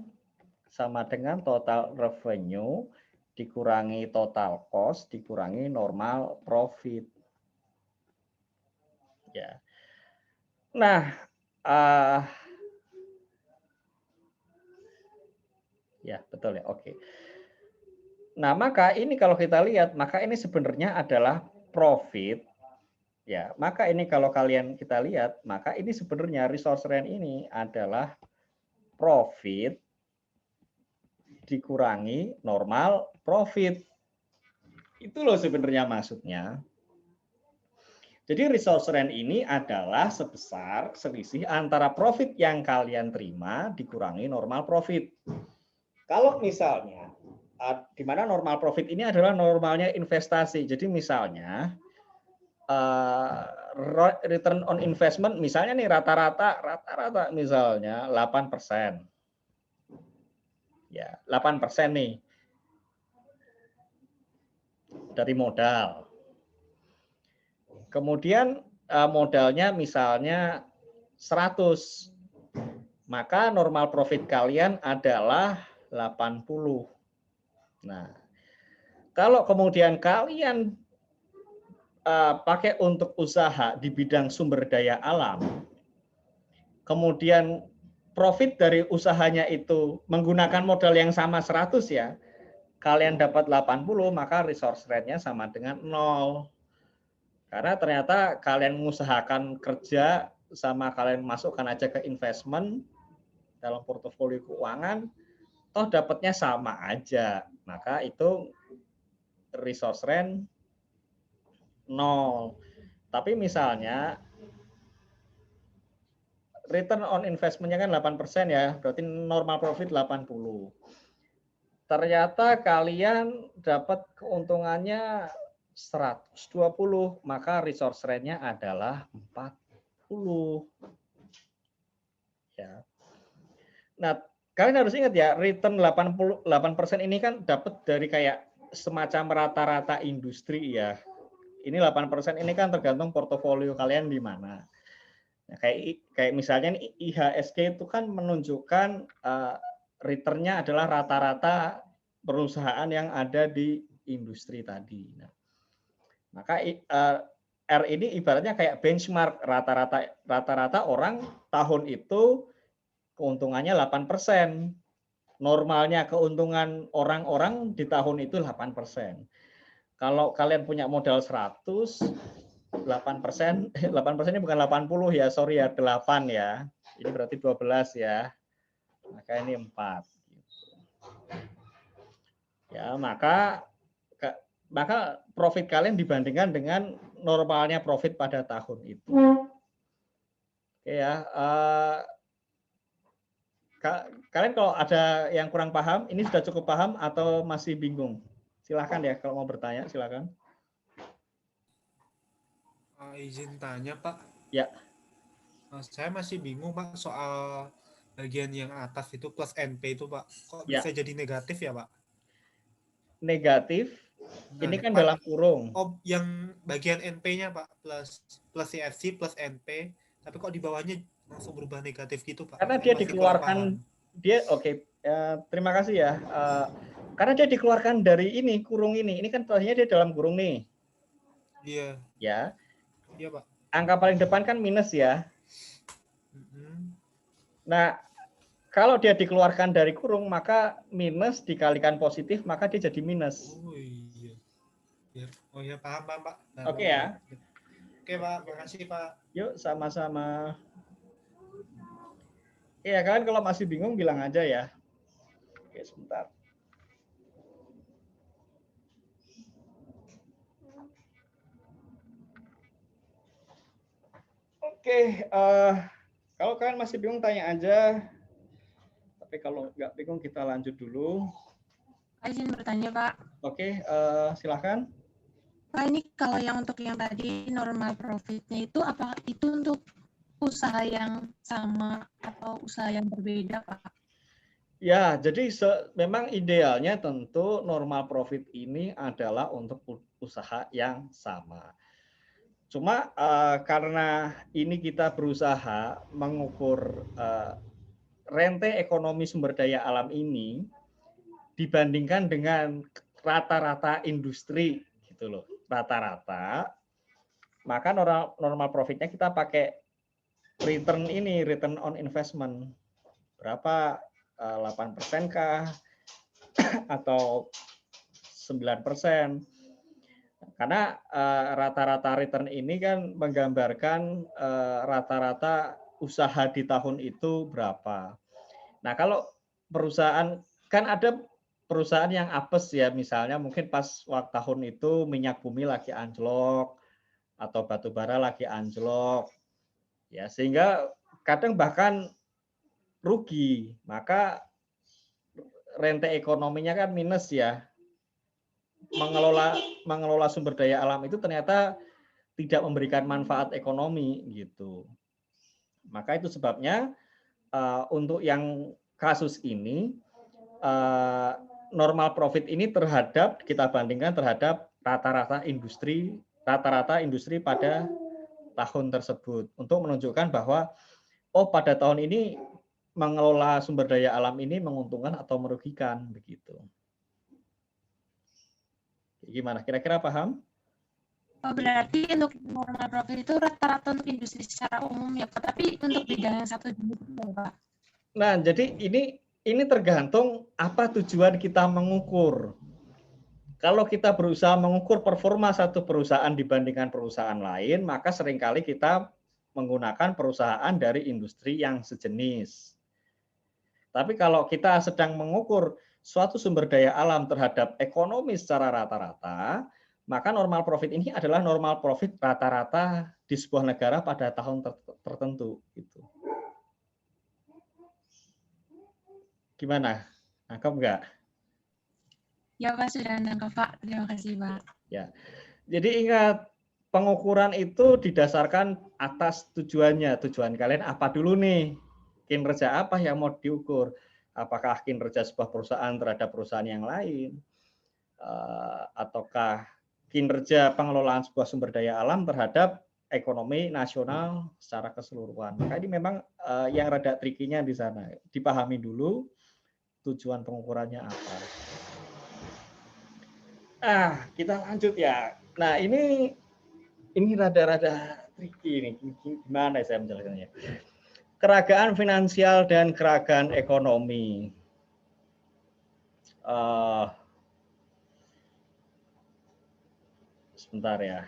sama dengan total revenue dikurangi total cost dikurangi normal profit ya. Nah, ya betul ya, oke. Nah, maka ini kalau kita lihat, maka ini sebenarnya adalah profit. Ya, maka ini kalau kita lihat, maka ini sebenarnya resource rent ini adalah profit dikurangi normal profit. Itu loh sebenarnya maksudnya. Jadi resource rent ini adalah sebesar selisih antara profit yang kalian terima dikurangi normal profit. Kalau misalnya, di mana normal profit ini adalah normalnya investasi. Jadi misalnya, return on investment misalnya nih rata-rata misalnya 8%. Ya, 8% nih dari modal. Kemudian modalnya misalnya 100. Maka normal profit kalian adalah 80. Nah, kalau kemudian kalian pakai untuk usaha di bidang sumber daya alam, kemudian profit dari usahanya itu menggunakan modal yang sama 100 ya, kalian dapat 80, maka resource rate-nya sama dengan 0. Karena ternyata kalian mengusahakan kerja sama kalian masukkan aja ke investment dalam portofolio keuangan, toh dapatnya sama aja. Maka itu resource rent 0. Tapi misalnya return on investment-nya kan 8% ya, berarti normal profit 80. Ternyata kalian dapat keuntungannya 120, maka resource rate-nya adalah 40. Ya. Nah, kalian harus ingat ya, return 88% ini kan dapat dari kayak semacam rata-rata industri ya. Ini 8% ini kan tergantung portofolio kalian di mana. Nah, kayak misalnya IHSG itu kan menunjukkan return-nya adalah rata-rata perusahaan yang ada di industri tadi. Nah, maka R ini ibaratnya kayak benchmark rata-rata orang tahun itu keuntungannya 8%. Normalnya keuntungan orang-orang di tahun itu 8%. Kalau kalian punya modal 100, 8%, 8% ini bukan 80 ya, sorry ya, 8 ya. Ini berarti 12 ya. Maka ini 4. Ya, maka profit kalian dibandingkan dengan normalnya profit pada tahun itu. Oke ya, kalian kalau ada yang kurang paham, ini sudah cukup paham atau masih bingung? Silahkan ya, kalau mau bertanya silahkan. Izin tanya Pak. Ya. Saya masih bingung Pak soal bagian yang atas itu plus NP itu Pak. Kok Ya. bisa jadi negatif ya Pak? Negatif, Nah, ini kan Pak, dalam kurung. yang bagian NP-nya Pak plus CFC plus NP, tapi kok di bawahnya langsung berubah negatif gitu Pak? Karena Saya dia masih kurang dikeluarkan, paham. terima kasih ya. Karena dia dikeluarkan dari ini, kurung ini. Ini kan tadinya dia dalam kurung nih. Iya. Ya. Iya Pak. Angka paling depan kan minus ya. Nah, kalau dia dikeluarkan dari kurung, maka minus dikalikan positif, maka dia jadi minus. Oh iya. Oh ya, paham Pak. Oke ya. Oke Pak, makasih Pak. Yuk sama-sama. Iya kan, kalau masih bingung bilang aja ya. Oke, sebentar. Oke, kalau kalian masih bingung tanya aja. Oke, kalau nggak bingung kita lanjut dulu. Izin bertanya, Pak. Oke, silakan. Pak, ini kalau yang untuk yang tadi normal profitnya itu apa itu untuk usaha yang sama atau usaha yang berbeda, Pak? Ya, jadi memang idealnya tentu normal profit ini adalah untuk usaha yang sama. Cuma karena ini kita berusaha mengukur rente ekonomi sumber daya alam ini dibandingkan dengan rata-rata industri gitu loh, rata-rata, maka normal profitnya kita pakai return on investment, berapa 8% kah atau 9%, karena rata-rata return ini kan menggambarkan rata-rata usaha di tahun itu berapa. Nah, kalau perusahaan, kan ada perusahaan yang apes ya, misalnya mungkin pas waktu tahun itu minyak bumi lagi anjlok atau batu bara lagi anjlok, ya sehingga kadang bahkan rugi, maka rente ekonominya kan minus ya. Mengelola sumber daya alam itu ternyata tidak memberikan manfaat ekonomi gitu. Maka itu sebabnya untuk yang kasus ini normal profit ini kita bandingkan terhadap rata-rata industri pada tahun tersebut untuk menunjukkan bahwa pada tahun ini mengelola sumber daya alam ini menguntungkan atau merugikan begitu. Gimana? Kira-kira paham? Oh, berarti untuk normal profit itu rata-rata untuk industri secara umum ya, Pak. Tapi untuk bidang yang satu dulu ya, Pak. Nah, jadi ini tergantung apa tujuan kita mengukur. Kalau kita berusaha mengukur performa satu perusahaan dibandingkan perusahaan lain, maka seringkali kita menggunakan perusahaan dari industri yang sejenis. Tapi kalau kita sedang mengukur suatu sumber daya alam terhadap ekonomi secara rata-rata, maka normal profit ini adalah normal profit rata-rata di sebuah negara pada tahun tertentu. Gitu. Gimana? Nangkep nggak? Ya, Pak, sudah nangkep, Pak. Terima kasih, Pak. Ya. Jadi ingat, pengukuran itu didasarkan atas tujuannya. Tujuan kalian apa dulu nih? Kinerja apa yang mau diukur? Apakah kinerja sebuah perusahaan terhadap perusahaan yang lain? Ataukah kinerja pengelolaan sebuah sumber daya alam terhadap ekonomi nasional secara keseluruhan? Maka ini memang yang rada trikinya di sana. Dipahami dulu tujuan pengukurannya apa. Kita lanjut ya. Nah, ini rada-rada tricky nih. Gimana saya menjelaskannya? Keragaan finansial dan keragaan ekonomi. Sebentar ya.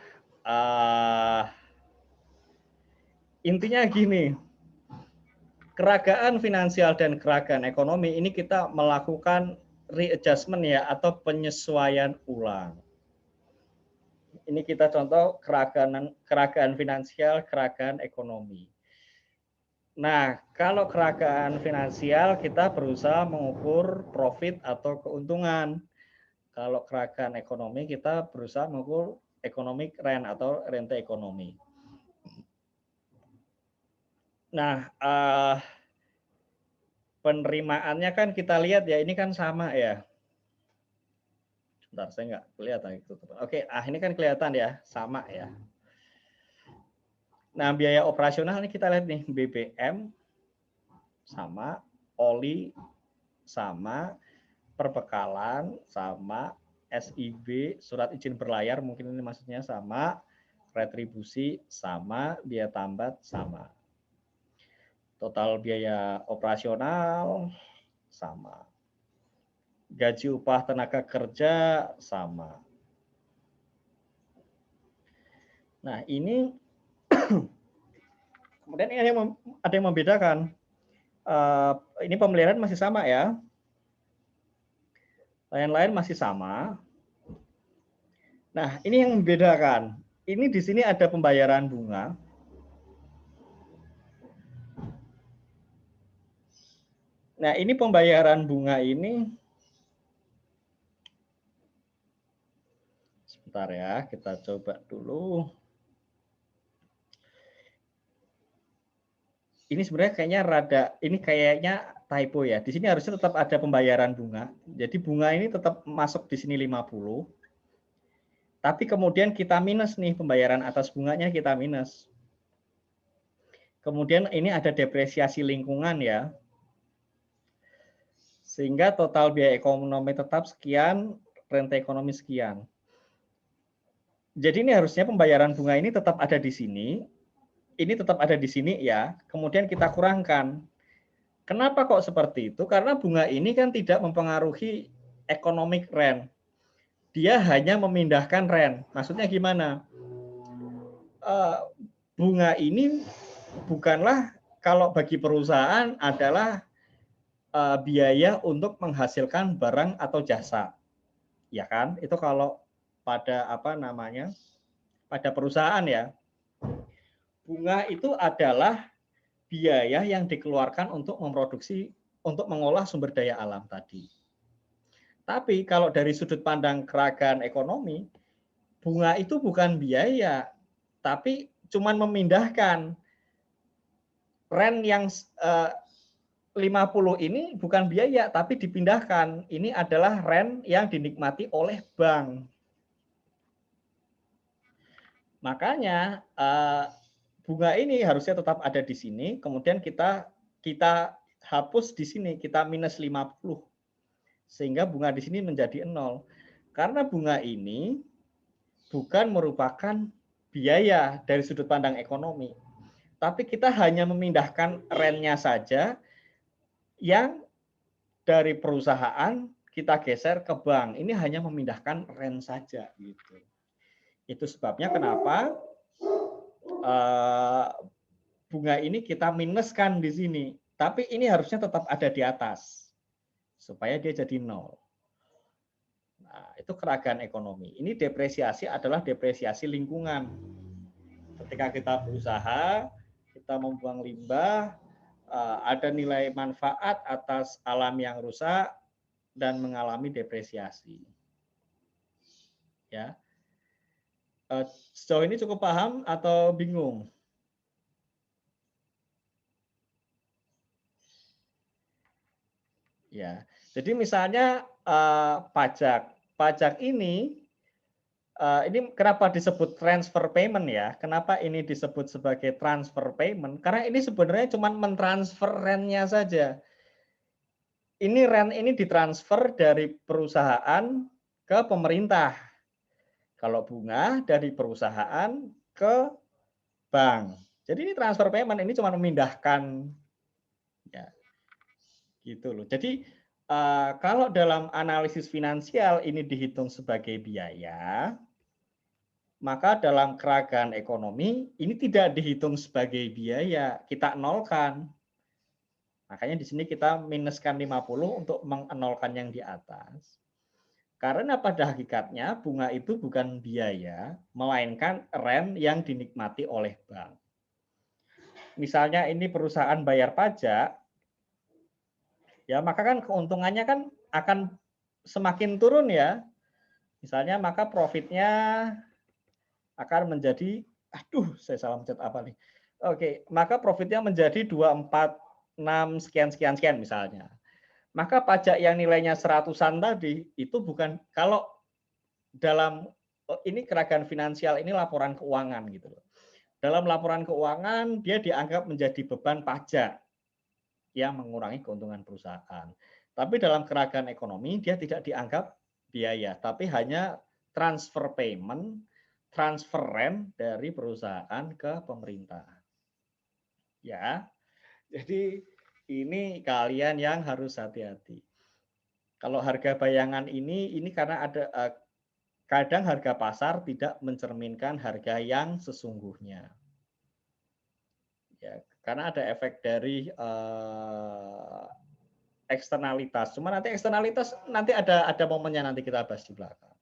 Intinya gini. Keragaan finansial dan keragaan ekonomi ini kita melakukan readjustment ya, atau penyesuaian ulang. Ini kita contoh keragaan finansial, keragaan ekonomi. Nah, kalau keragaan finansial kita berusaha mengukur profit atau keuntungan. Kalau keragaan ekonomi kita berusaha mengukur economic rent atau rente ekonomi. Nah, penerimaannya kan kita lihat ya, ini kan sama ya. Sebentar, saya nggak kelihatan itu. Oke, ini kan kelihatan ya, sama ya. Nah, biaya operasional ini kita lihat nih, BBM sama, oli sama, perbekalan sama, SIB, surat izin berlayar mungkin ini maksudnya sama, retribusi sama, biaya tambat sama. Total biaya operasional sama. Gaji upah tenaga kerja sama. Nah, ini kemudian ini ada yang membedakan. Ini pemeliharaan masih sama ya. Lain-lain masih sama. Nah, ini yang membedakan. Ini di sini ada pembayaran bunga. Nah, ini pembayaran bunga ini, sebentar ya, kita coba dulu. Ini sebenarnya kayaknya typo ya. Di sini harusnya tetap ada pembayaran bunga. Jadi bunga ini tetap masuk di sini 50. Tapi kemudian kita minus nih, pembayaran atas bunganya kita minus. Kemudian ini ada depresiasi lingkungan ya. Sehingga total biaya ekonomi tetap sekian, rente ekonomi sekian. Jadi ini harusnya pembayaran bunga ini tetap ada di sini. Ini tetap ada di sini ya. Kemudian kita kurangkan. Kenapa kok seperti itu? Karena bunga ini kan tidak mempengaruhi economic rent. Dia hanya memindahkan rent. Maksudnya gimana? Bunga ini bukanlah, kalau bagi perusahaan adalah biaya untuk menghasilkan barang atau jasa. Ya kan? Itu kalau pada pada perusahaan ya. Bunga itu adalah biaya yang dikeluarkan untuk memproduksi, untuk mengolah sumber daya alam tadi. Tapi kalau dari sudut pandang keragaman ekonomi, bunga itu bukan biaya, tapi cuman memindahkan. Rent yang 50 ini bukan biaya, tapi dipindahkan. Ini adalah rent yang dinikmati oleh bank. Makanya bunga ini harusnya tetap ada di sini, kemudian kita hapus di sini, kita minus 50. Sehingga bunga di sini menjadi 0. Karena bunga ini bukan merupakan biaya dari sudut pandang ekonomi. Tapi kita hanya memindahkan rentnya saja yang dari perusahaan kita geser ke bank. Ini hanya memindahkan rent saja gitu. Itu sebabnya kenapa bunga ini kita minuskan di sini. Tapi ini harusnya tetap ada di atas supaya dia jadi 0. Nah, itu keragaman ekonomi. Ini depresiasi adalah depresiasi lingkungan. Ketika kita berusaha, kita membuang limbah, ada nilai manfaat atas alam yang rusak dan mengalami depresiasi. Ya. Sejauh ini cukup paham atau bingung? Ya. Jadi misalnya pajak ini kenapa disebut transfer payment ya? Kenapa ini disebut sebagai transfer payment? Karena ini sebenarnya cuma mentransfer rentnya saja. Ini rent ini ditransfer dari perusahaan ke pemerintah. Kalau bunga dari perusahaan ke bank. Jadi ini transfer payment, ini cuma memindahkan. Ya, gitu loh. Jadi kalau dalam analisis finansial ini dihitung sebagai biaya, maka dalam keragaman ekonomi ini tidak dihitung sebagai biaya, kita nolkan. Makanya di sini kita minuskan 50 untuk menolkan yang di atas. Karena pada hakikatnya bunga itu bukan biaya, melainkan rent yang dinikmati oleh bank. Misalnya ini perusahaan bayar pajak, ya maka kan keuntungannya kan akan semakin turun ya. Misalnya maka profitnya akan menjadi, saya salah mencet apa nih. Oke, maka profitnya menjadi 246 sekian misalnya. Maka pajak yang nilainya 100-an tadi itu bukan, kalau dalam ini keragaman finansial, ini laporan keuangan gitu loh. Dalam laporan keuangan dia dianggap menjadi beban pajak yang mengurangi keuntungan perusahaan. Tapi dalam keragaman ekonomi dia tidak dianggap biaya, tapi hanya transfer payment, transfer rent dari perusahaan ke pemerintah. Ya. Jadi ini kalian yang harus hati-hati. Kalau harga bayangan ini karena ada kadang harga pasar tidak mencerminkan harga yang sesungguhnya. Ya, karena ada efek dari eksternalitas. Cuma nanti eksternalitas nanti ada momennya, nanti kita bahas di belakang.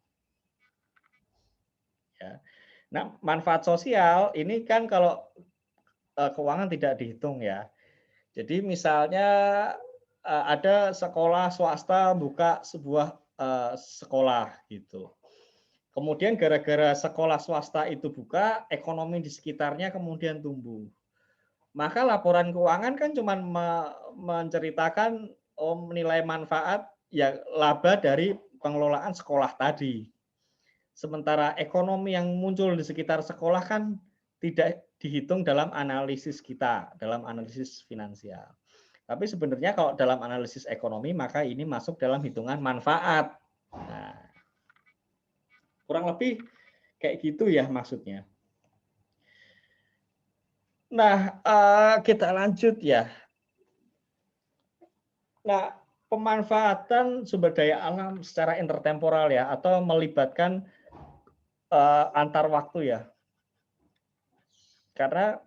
Ya. Nah, manfaat sosial ini kan kalau keuangan tidak dihitung ya. Jadi misalnya ada sekolah swasta buka sebuah sekolah gitu. Kemudian gara-gara sekolah swasta itu buka, ekonomi di sekitarnya kemudian tumbuh. Maka laporan keuangan kan cuma menceritakan nilai manfaat ya laba dari pengelolaan sekolah tadi. Sementara ekonomi yang muncul di sekitar sekolah kan tidak dihitung dalam analisis kita, dalam analisis finansial. Tapi sebenarnya kalau dalam analisis ekonomi maka ini masuk dalam hitungan manfaat. Nah, kurang lebih kayak gitu ya maksudnya. Nah, kita lanjut ya. Nah, pemanfaatan sumber daya alam secara intertemporal ya, atau melibatkan antar waktu ya. Karena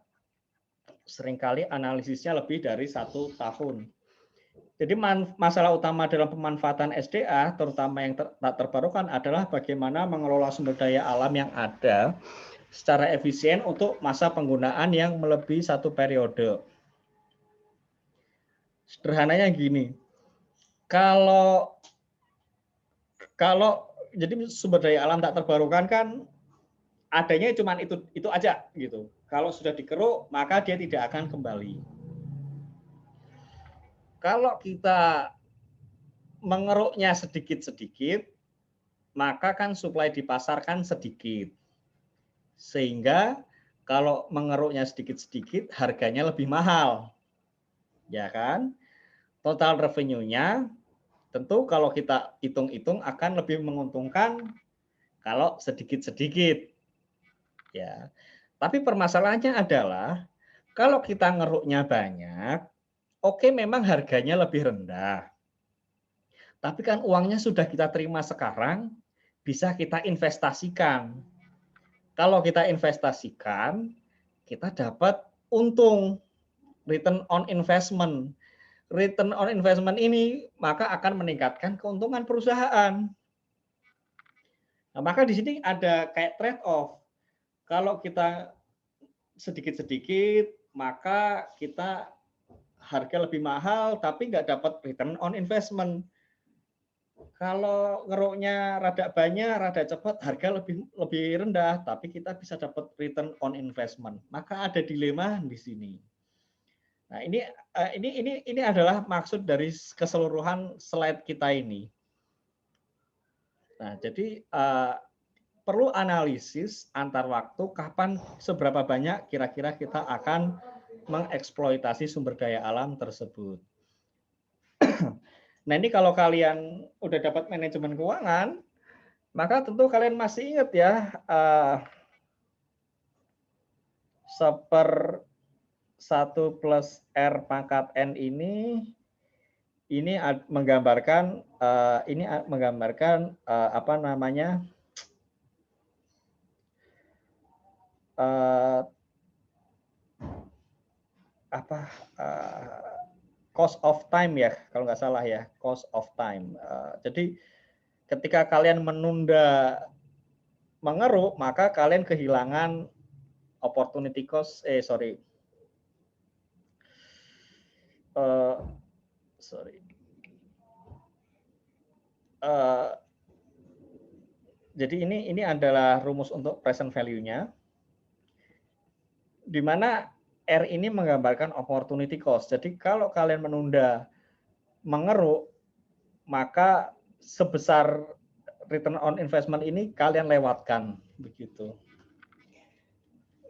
seringkali analisisnya lebih dari 1 tahun. Jadi masalah utama dalam pemanfaatan SDA, terutama yang tak terbarukan, adalah bagaimana mengelola sumber daya alam yang ada secara efisien untuk masa penggunaan yang melebihi 1 periode. Sederhananya gini, kalau jadi sumber daya alam tak terbarukan kan adanya cuma itu aja gitu. Kalau sudah dikeruk maka dia tidak akan kembali. Kalau kita mengeruknya sedikit-sedikit, maka kan suplai di pasar kan sedikit. Sehingga kalau mengeruknya sedikit-sedikit harganya lebih mahal. Ya kan? Total revenue-nya tentu kalau kita hitung-hitung akan lebih menguntungkan kalau sedikit-sedikit. Ya. Tapi permasalahannya adalah kalau kita ngeruknya banyak, oke memang harganya lebih rendah. Tapi kan uangnya sudah kita terima sekarang, bisa kita investasikan. Kalau kita investasikan, kita dapat untung, return on investment. Return on investment ini maka akan meningkatkan keuntungan perusahaan. Nah, maka di sini ada kayak trade off. Kalau kita sedikit-sedikit, maka kita harga lebih mahal, tapi nggak dapat return on investment. Kalau ngeruknya rada banyak, rada cepat, harga lebih rendah, tapi kita bisa dapat return on investment. Maka ada dilema di sini. Nah, ini adalah maksud dari keseluruhan slide kita ini. Nah, jadi perlu analisis antar waktu kapan seberapa banyak kira-kira kita akan mengeksploitasi sumber daya alam tersebut. Nah, ini kalau kalian udah dapat manajemen keuangan, maka tentu kalian masih ingat ya, seper 1 plus R pangkat N ini menggambarkan apa namanya, cost of time ya, kalau nggak salah ya, cost of time. Jadi ketika kalian menunda mengeruk, maka kalian kehilangan opportunity cost. Jadi ini adalah rumus untuk present value-nya, di mana R ini menggambarkan opportunity cost. Jadi kalau kalian menunda mengeruk, maka sebesar return on investment ini kalian lewatkan begitu.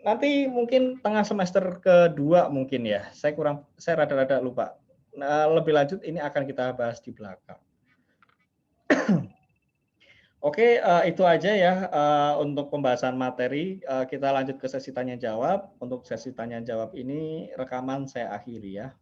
Nanti mungkin tengah semester kedua mungkin ya. Saya rada-rada lupa. Nah, lebih lanjut ini akan kita bahas di belakang. Oke, itu aja ya untuk pembahasan materi. Kita lanjut ke sesi tanya jawab. Untuk sesi tanya jawab ini rekaman saya akhiri ya.